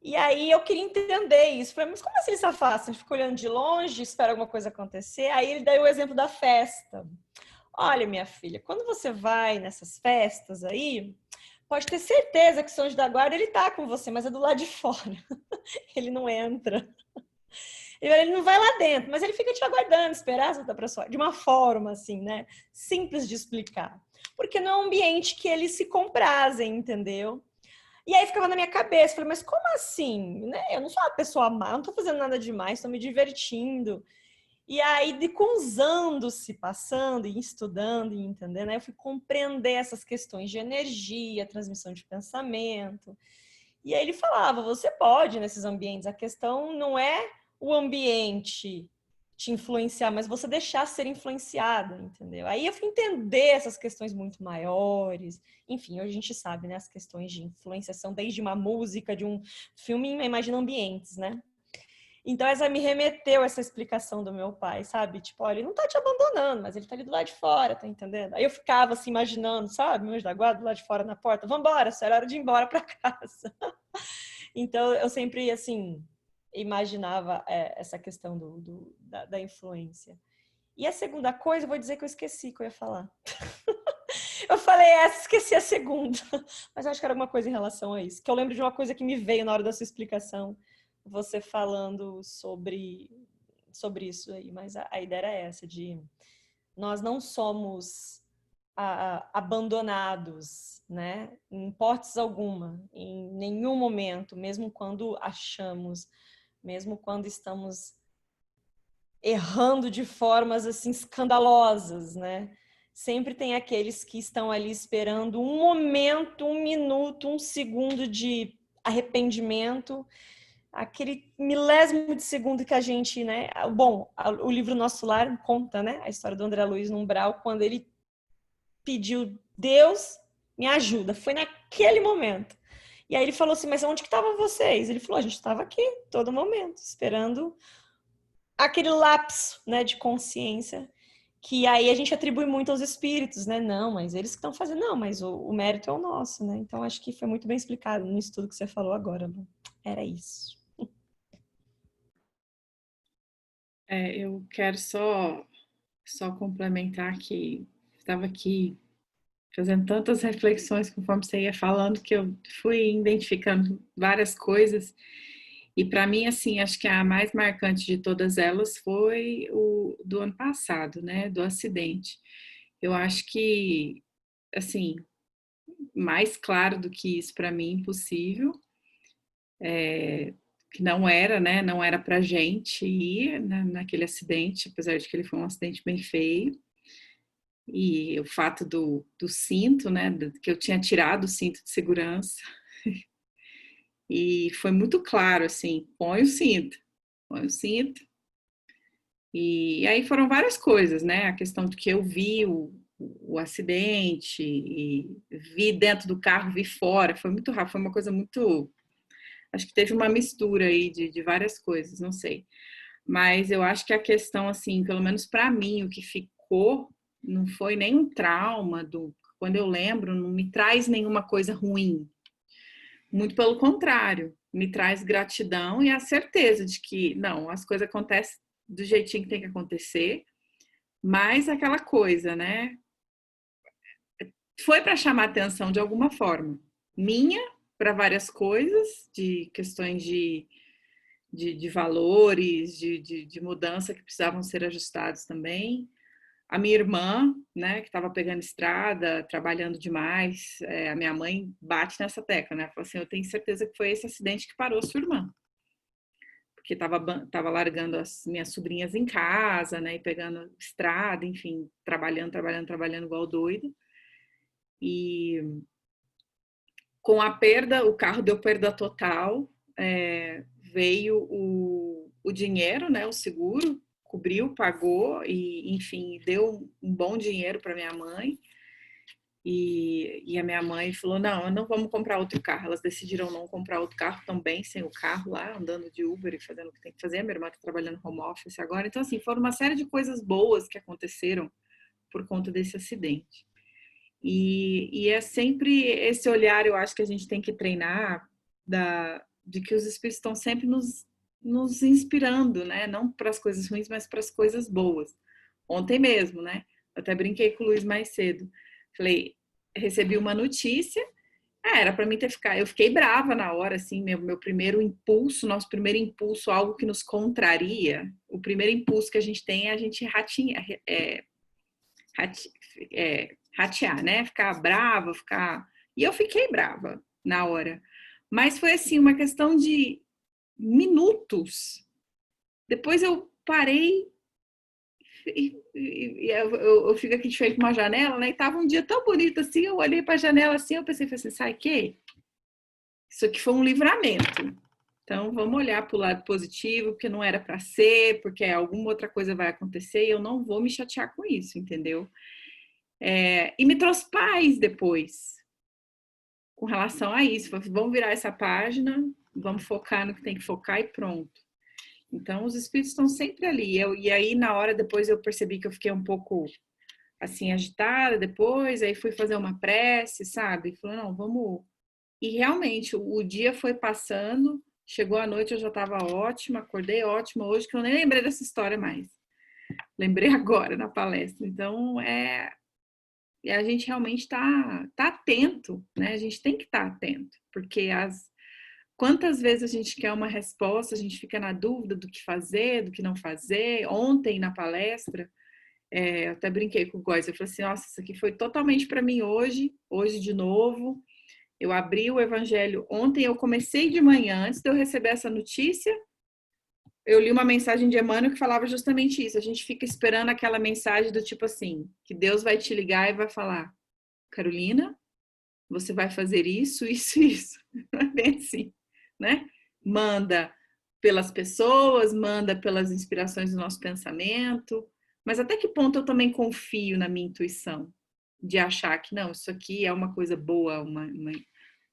E aí eu queria entender isso. Falei, mas como assim eles se afastam? Ele fica olhando de longe, espera alguma coisa acontecer. Aí ele deu o exemplo da festa. Olha, minha filha, quando você vai nessas festas aí, pode ter certeza que o seu anjo da guarda, ele tá com você, mas é do lado de fora. Ele não entra. Ele não vai lá dentro, mas ele fica te aguardando, esperar essa pessoa, de uma forma assim, né? Simples de explicar. Porque não é um ambiente que eles se comprazem, entendeu? E aí ficava na minha cabeça, falei, mas como assim? Né? Eu não sou uma pessoa má, não tô fazendo nada demais, tô me divertindo. E aí, com os anos se passando e estudando e entendendo, aí eu fui compreender essas questões de energia, transmissão de pensamento. E aí ele falava, você pode nesses ambientes, a questão não é o ambiente te influenciar, mas você deixar ser influenciado, entendeu? Aí eu fui entender essas questões muito maiores. Enfim, hoje a gente sabe, né, as questões de influenciação, desde uma música, de um filme, imagina ambientes, né? Então, essa me remeteu essa explicação do meu pai, sabe? Tipo, olha, ele não tá te abandonando, mas ele tá ali do lado de fora, tá entendendo? Aí eu ficava assim, imaginando, sabe? Meu anjo da guarda do lado de fora na porta. Vambora, só era hora de ir embora pra casa. Então, eu sempre, assim, imaginava essa questão da influência. E a segunda coisa, eu vou dizer que eu esqueci que eu ia falar. Eu falei essa, esqueci a segunda. Mas eu acho que era alguma coisa em relação a isso. Que eu lembro de uma coisa que me veio na hora da sua explicação, você falando sobre isso aí. Mas a ideia era essa, de nós não somos abandonados, né? Em hipótese alguma, em nenhum momento, mesmo quando achamos, mesmo quando estamos errando de formas assim escandalosas, né? Sempre tem aqueles que estão ali esperando um momento, um minuto, um segundo de arrependimento, aquele milésimo de segundo que a gente, né? Bom, o livro Nosso Lar conta, né? A história do André Luiz no Umbral, quando ele pediu, Deus, me ajuda. Foi naquele momento. E aí ele falou assim, mas onde que estavam vocês? Ele falou, a gente estava aqui, todo momento, esperando aquele lapso, né, de consciência, que aí a gente atribui muito aos espíritos, né? Não, mas eles que estão fazendo. Não, mas o mérito é o nosso, né? Então, acho que foi muito bem explicado no estudo que você falou agora, Lu. Era isso. Eu quero só complementar que estava aqui fazendo tantas reflexões conforme você ia falando, que eu fui identificando várias coisas. E para mim, assim, acho que a mais marcante de todas elas foi o do ano passado, né? Do acidente. Eu acho que, assim, mais claro do que isso para mim, impossível. Que não era, né? Não era pra gente ir naquele acidente, apesar de que ele foi um acidente bem feio. E o fato do cinto, né? Que eu tinha tirado o cinto de segurança. E foi muito claro, assim, põe o cinto. E aí foram várias coisas, né? A questão de que eu vi o acidente e vi dentro do carro, vi fora. Foi muito rápido, foi uma coisa muito... Acho que teve uma mistura aí de várias coisas, não sei. Mas eu acho que a questão, assim, pelo menos para mim, o que ficou não foi nenhum trauma. Quando eu lembro, não me traz nenhuma coisa ruim. Muito pelo contrário, me traz gratidão e a certeza de que, não, as coisas acontecem do jeitinho que tem que acontecer, mas aquela coisa, né? Foi para chamar atenção de alguma forma. Minha, para várias coisas, de questões de valores, de mudança que precisavam ser ajustados também. A minha irmã, né, que estava pegando estrada, trabalhando demais, a minha mãe bate nessa tecla, né? Fala assim, eu tenho certeza que foi esse acidente que parou a sua irmã. Porque estava largando as minhas sobrinhas em casa, né, e pegando estrada, enfim, trabalhando igual doida. E com a perda, o carro deu perda total, veio o dinheiro, né, o seguro, cobriu, pagou e, enfim, deu um bom dinheiro para minha mãe. E a minha mãe falou, não vamos comprar outro carro. Elas decidiram não comprar outro carro também, sem o carro lá, andando de Uber e fazendo o que tem que fazer. A minha irmã está trabalhando home office agora. Então, assim, foram uma série de coisas boas que aconteceram por conta desse acidente. E é sempre esse olhar, eu acho que a gente tem que treinar, de que os espíritos estão sempre nos inspirando, né? Não para as coisas ruins, mas para as coisas boas. Ontem mesmo, né? Eu até brinquei com o Luiz mais cedo. Falei, recebi uma notícia, era para mim ter ficado. Eu fiquei brava na hora, assim, meu primeiro impulso, nosso primeiro impulso, algo que nos contraria. O primeiro impulso que a gente tem é a gente ratear, né? Ficar brava, E eu fiquei brava na hora. Mas foi assim, uma questão de minutos. Depois eu parei e eu fico aqui de frente com uma janela, né? E tava um dia tão bonito assim, eu olhei para a janela assim, eu pensei assim, sabe o quê? Isso aqui foi um livramento. Então, vamos olhar para o lado positivo, porque não era para ser, porque alguma outra coisa vai acontecer e eu não vou me chatear com isso, entendeu? E me trouxe paz depois, com relação a isso. Vamos virar essa página, vamos focar no que tem que focar e pronto. Então, os espíritos estão sempre ali. E aí, na hora, depois eu percebi que eu fiquei um pouco, assim, agitada depois. Aí fui fazer uma prece, sabe? Falei, não, vamos... E realmente, o dia foi passando. Chegou a noite, eu já estava ótima. Acordei ótima hoje, que eu nem lembrei dessa história mais. Lembrei agora, na palestra. Então, a gente realmente tá atento, né? A gente tem que estar atento. Porque quantas vezes a gente quer uma resposta, a gente fica na dúvida do que fazer, do que não fazer. Ontem, na palestra, eu até brinquei com o Góis, eu falei assim, nossa, isso aqui foi totalmente para mim hoje de novo. Eu abri o evangelho ontem, eu comecei de manhã, antes de eu receber essa notícia, eu li uma mensagem de Emmanuel que falava justamente isso. A gente fica esperando aquela mensagem do tipo assim, que Deus vai te ligar e vai falar, Carolina, você vai fazer isso, isso, isso. Não é bem assim, né? Manda pelas pessoas, manda pelas inspirações do nosso pensamento, mas até que ponto eu também confio na minha intuição de achar que não, isso aqui é uma coisa boa,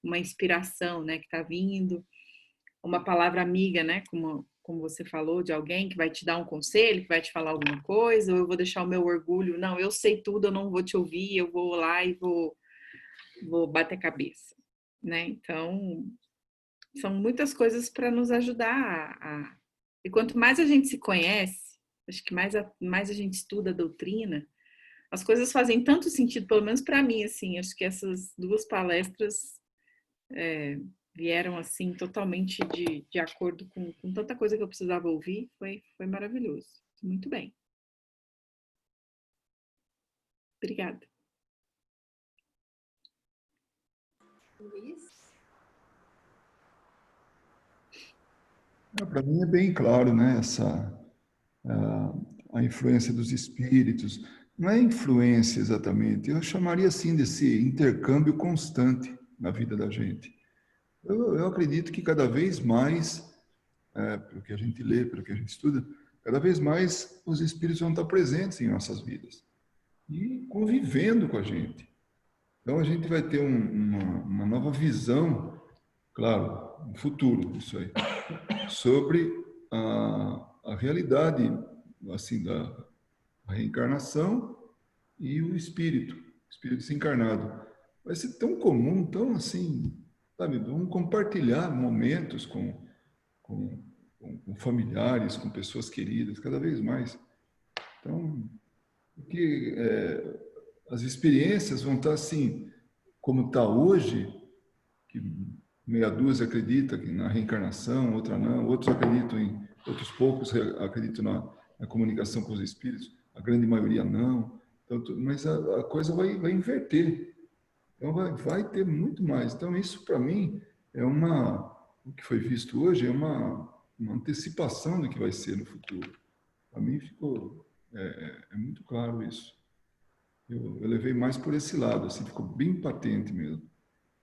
uma inspiração, né, que está vindo, uma palavra amiga, né, como você falou, de alguém que vai te dar um conselho, que vai te falar alguma coisa, ou eu vou deixar o meu orgulho, não, eu sei tudo, eu não vou te ouvir, eu vou lá e vou bater cabeça, né? Então, são muitas coisas para nos ajudar E quanto mais a gente se conhece, acho que mais a gente estuda a doutrina, as coisas fazem tanto sentido, pelo menos para mim, assim, acho que essas 2 palestras vieram, assim, totalmente de acordo com tanta coisa que eu precisava ouvir, foi maravilhoso. Muito bem. Obrigada. Luiz? Para mim é bem claro, né, a influência dos espíritos. Não é influência exatamente, eu chamaria assim desse intercâmbio constante na vida da gente. Eu acredito que cada vez mais, pelo que a gente lê, pelo que a gente estuda, cada vez mais os espíritos vão estar presentes em nossas vidas e convivendo com a gente. Então a gente vai ter uma nova visão, claro, no futuro, isso aí, sobre a realidade assim da reencarnação e o espírito desencarnado. Vai ser tão comum, tão assim, sabe, vamos compartilhar momentos com familiares, com pessoas queridas, cada vez mais. Então, porque as experiências vão estar assim, como está hoje, que meia dúzia acredita na reencarnação, outra não, outros acreditam outros poucos acreditam na comunicação com os espíritos, a grande maioria não. Então, mas a coisa vai inverter. Então vai ter muito mais. Então isso para mim o que foi visto hoje é uma antecipação do que vai ser no futuro. Para mim ficou muito claro isso. Eu levei mais por esse lado, assim, ficou bem patente mesmo.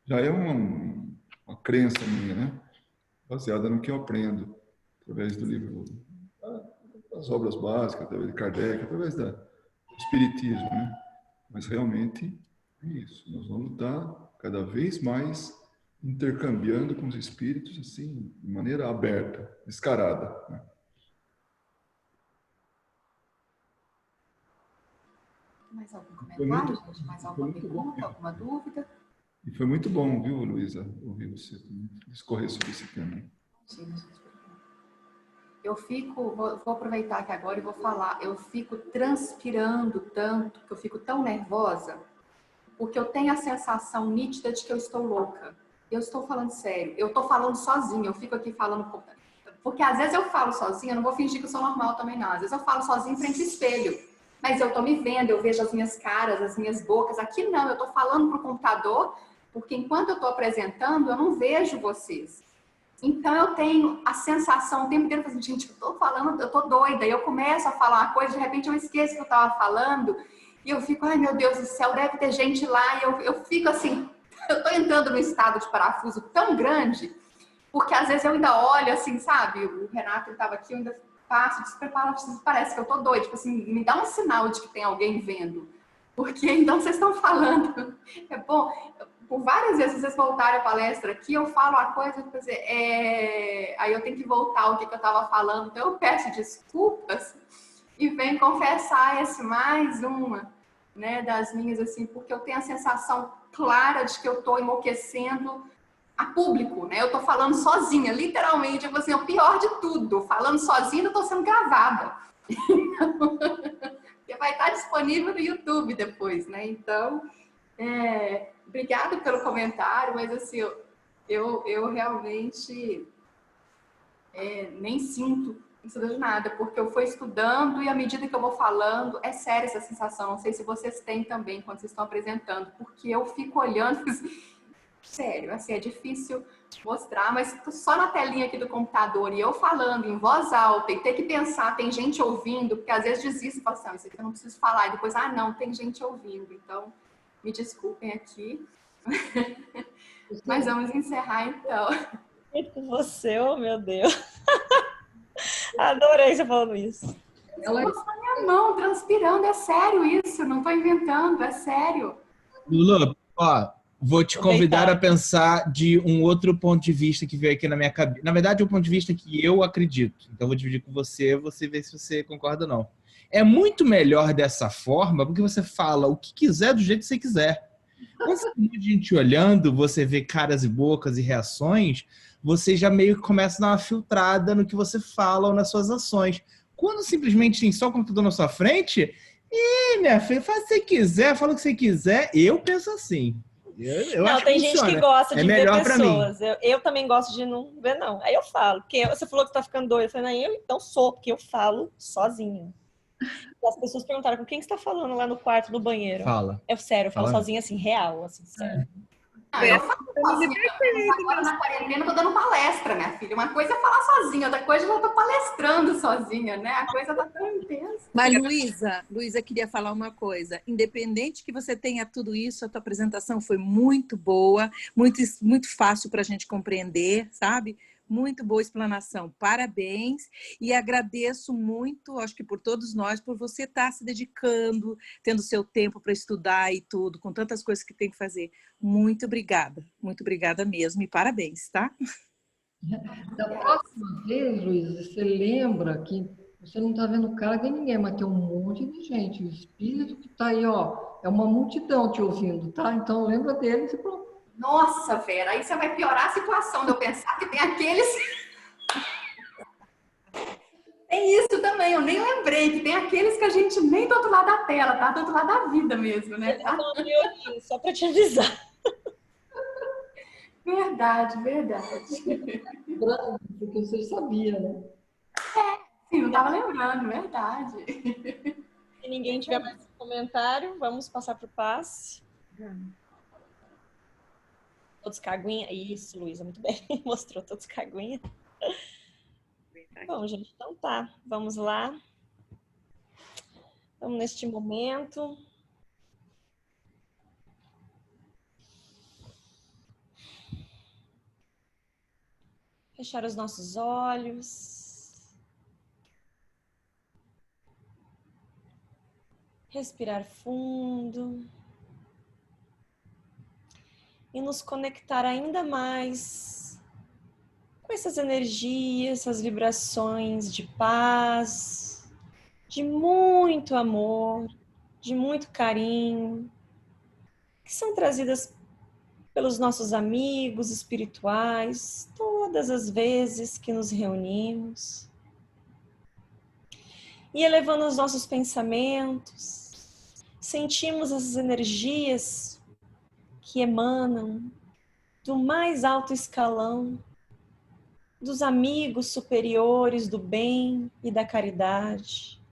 Já é uma crença minha, né? Baseada no que eu aprendo através do livro, das obras básicas, através de Kardec, através do espiritismo, né? Mas realmente é isso. Nós vamos estar cada vez mais intercambiando com os espíritos, assim, de maneira aberta, descarada, né? Mais algum comentário, gente? Mais alguma pergunta, alguma dúvida? E foi muito bom, viu, Luísa, ouvir você discorrer sobre esse tema. Sim, vou aproveitar aqui agora e vou falar, eu fico transpirando tanto, que eu fico tão nervosa, porque eu tenho a sensação nítida de que eu estou louca. Eu estou falando sério, eu estou falando sozinha, eu fico aqui falando... Porque às vezes eu falo sozinha, eu não vou fingir que eu sou normal também não, às vezes eu falo sozinha em frente ao espelho, mas eu estou me vendo, eu vejo as minhas caras, as minhas bocas, aqui não, eu estou falando para o computador, porque enquanto eu estou apresentando, eu não vejo vocês. Então, eu tenho a sensação o tempo inteiro, assim, gente, eu estou falando, eu estou doida, e eu começo a falar uma coisa, de repente eu esqueço que eu estava falando, e eu fico, ai meu Deus do céu, deve ter gente lá, e eu fico assim, eu estou entrando num estado de parafuso tão grande, porque às vezes eu ainda olho assim, sabe, o Renato estava aqui, eu ainda passo, despreparo, parece que eu estou doida, tipo assim, me dá um sinal de que tem alguém vendo, porque então vocês estão falando, é bom... Por várias vezes vocês voltarem a palestra aqui, eu falo a coisa, aí eu tenho que voltar o que eu estava falando, então eu peço desculpas e venho confessar mais uma, né, das minhas, assim, porque eu tenho a sensação clara de que eu estou enlouquecendo a público, né? Eu estou falando sozinha, literalmente, tipo assim, o pior de tudo, falando sozinha, eu estou sendo gravada. Porque vai estar disponível no YouTube depois, né? Então... obrigada pelo comentário, mas assim, eu realmente nem sinto isso de nada, porque eu fui estudando e à medida que eu vou falando, é séria essa sensação, não sei se vocês têm também quando vocês estão apresentando, porque eu fico olhando, sério, assim, é difícil mostrar, mas só na telinha aqui do computador e eu falando em voz alta e ter que pensar, tem gente ouvindo, porque às vezes desisto e falo assim, isso aqui eu não preciso falar, e depois, não, tem gente ouvindo, então... Me desculpem aqui, mas vamos encerrar então. Com você, oh meu Deus. Adorei você falando isso. Eu estou na minha mão, transpirando, é sério isso, não estou inventando, é sério. Lulu, ó, vou te convidar a pensar de um outro ponto de vista que veio aqui na minha cabeça. Na verdade, é um ponto de vista que eu acredito. Então, vou dividir com você vê se você concorda ou não. É muito melhor dessa forma, porque você fala o que quiser do jeito que você quiser. Quando você tem gente olhando, você vê caras e bocas e reações, você já meio que começa a dar uma filtrada no que você fala ou nas suas ações. Quando simplesmente tem só o computador na sua frente, Minha filha, faz o que você quiser, fala o que você quiser. Eu penso assim. Eu Não, acho tem que gente funciona. que gosta de ver melhor pra mim. pessoas. Eu também gosto de não ver, não. Aí eu falo. Porque você falou que tá ficando doida. Eu falei, não, eu então sou, porque eu falo sozinha. E as pessoas perguntaram, com quem você tá falando lá no quarto do banheiro? Fala. É sério, eu falo Fala. sozinha assim, real, assim, sério. Eu falo sozinha também, mas agora na quarentena eu tô dando palestra, minha filha. Uma coisa é falar sozinha, outra coisa eu tô palestrando sozinha, né? A coisa tá tão intensa. Mas, Luísa, queria falar uma coisa. Independente que você tenha tudo isso, a tua apresentação foi muito boa, muito fácil para a gente compreender, sabe? Muito boa explanação. Parabéns. E agradeço muito, acho que por todos nós, por você estar se dedicando, tendo seu tempo para estudar e tudo, com tantas coisas que tem que fazer. Muito obrigada mesmo. E parabéns, tá? Da próxima vez, Luísa, você lembra que você não está vendo cara de ninguém, mas tem um monte de gente. O espírito que está aí, ó, é uma multidão te ouvindo, tá? Então lembra deles e pronto. Nossa, Vera, aí você vai piorar a situação de eu pensar que tem aqueles... Tem isso também, eu nem lembrei que tem aqueles que a gente nem do outro lado da tela, tá? Do outro lado da vida mesmo, né? Tá? Só para te avisar. Verdade. Porque você sabia, né? Sim, não tava lembrando, verdade. Se ninguém tiver mais comentário, vamos passar para o passe. Todos caguinha. Isso, Luísa, muito bem. Mostrou todos caguinha. Bom, gente, então tá. Vamos lá. Vamos neste momento. Fechar os nossos olhos. Respirar fundo. E nos conectar ainda mais com essas energias, essas vibrações de paz, de muito amor, de muito carinho, que são trazidas pelos nossos amigos espirituais, todas as vezes que nos reunimos. E elevando os nossos pensamentos, sentimos essas energias que emanam do mais alto escalão, dos amigos superiores do bem e da caridade,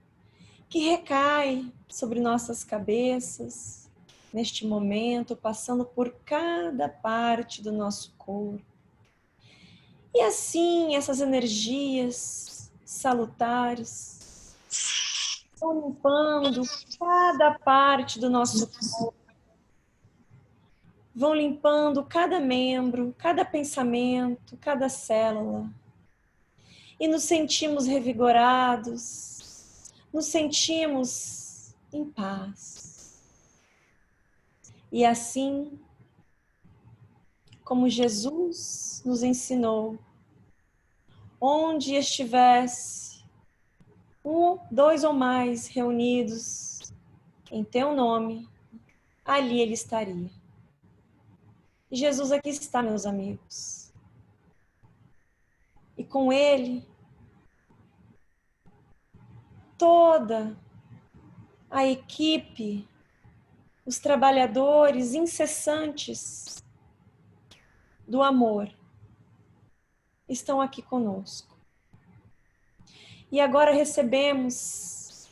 que recai sobre nossas cabeças, neste momento, passando por cada parte do nosso corpo. E assim, essas energias salutares vão limpando cada parte do nosso corpo, vão limpando cada membro, cada pensamento, cada célula. E nos sentimos revigorados, nos sentimos em paz. E assim, como Jesus nos ensinou, onde estivesse um, dois ou mais reunidos em teu nome, ali ele estaria. E Jesus aqui está, meus amigos. E com ele, toda a equipe, os trabalhadores incessantes do amor estão aqui conosco. E agora recebemos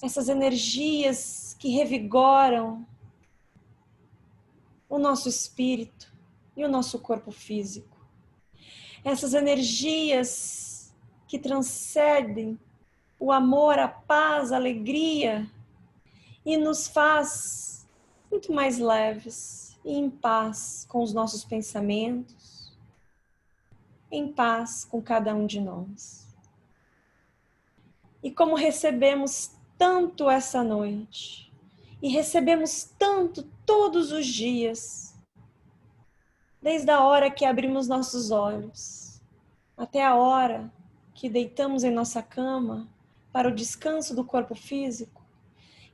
essas energias que revigoram o nosso espírito e o nosso corpo físico. Essas energias que transcendem o amor, a paz, a alegria e nos faz muito mais leves e em paz com os nossos pensamentos, em paz com cada um de nós. E como recebemos tanto essa noite, e recebemos tanto todos os dias, desde a hora que abrimos nossos olhos, até a hora que deitamos em nossa cama para o descanso do corpo físico,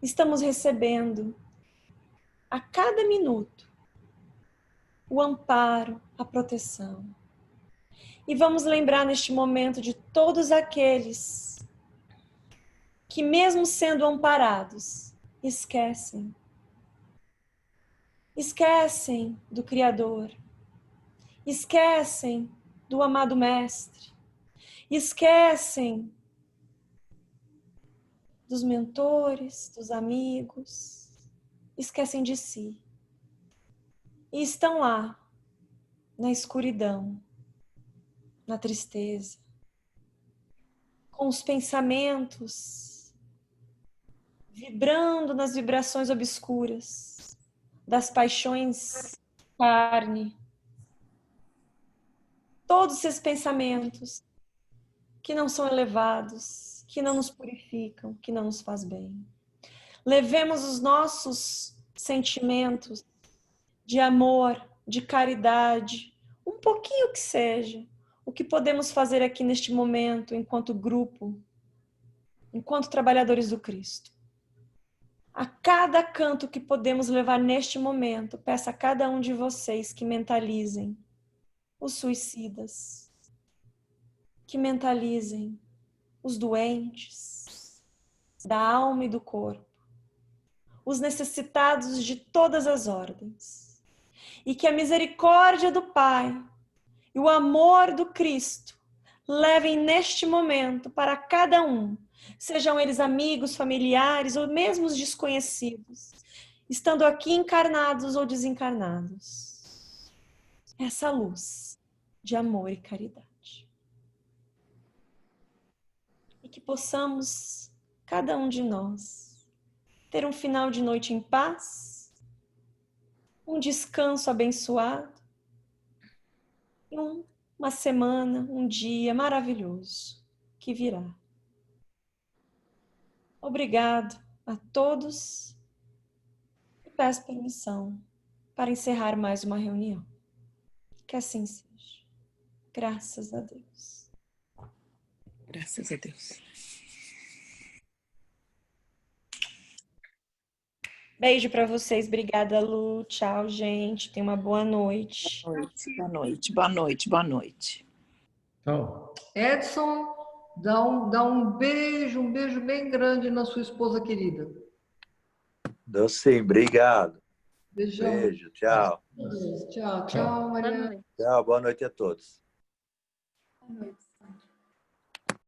estamos recebendo a cada minuto o amparo, a proteção. E vamos lembrar neste momento de todos aqueles que mesmo sendo amparados, esquecem. Esquecem do Criador. Esquecem do amado Mestre. Esquecem dos mentores, dos amigos. Esquecem de si. E estão lá, na escuridão, na tristeza, com os pensamentos vibrando nas vibrações obscuras das paixões carne. Todos esses pensamentos que não são elevados, que não nos purificam, que não nos faz bem. Levemos os nossos sentimentos de amor, de caridade, um pouquinho que seja, o que podemos fazer aqui neste momento, enquanto grupo, enquanto trabalhadores do Cristo. A cada canto que podemos levar neste momento, peço a cada um de vocês que mentalizem os suicidas, que mentalizem os doentes da alma e do corpo, os necessitados de todas as ordens, e que a misericórdia do Pai e o amor do Cristo levem neste momento para cada um, sejam eles amigos, familiares ou mesmo os desconhecidos, estando aqui encarnados ou desencarnados, essa luz de amor e caridade. E que possamos, cada um de nós, ter um final de noite em paz, um descanso abençoado, e uma semana, um dia maravilhoso que virá. Obrigado a todos e peço permissão para encerrar mais uma reunião. Que assim seja. Graças a Deus. Graças a Deus. Beijo para vocês. Obrigada, Lu. Tchau, gente. Tenha uma boa noite. Boa noite, boa noite, boa noite, boa noite. Tchau. Edson, dá um beijo bem grande na sua esposa querida. Dou sim, obrigado. Beijão. Beijo, tchau. Tchau, Mariana. Tchau, boa noite a todos. Boa noite.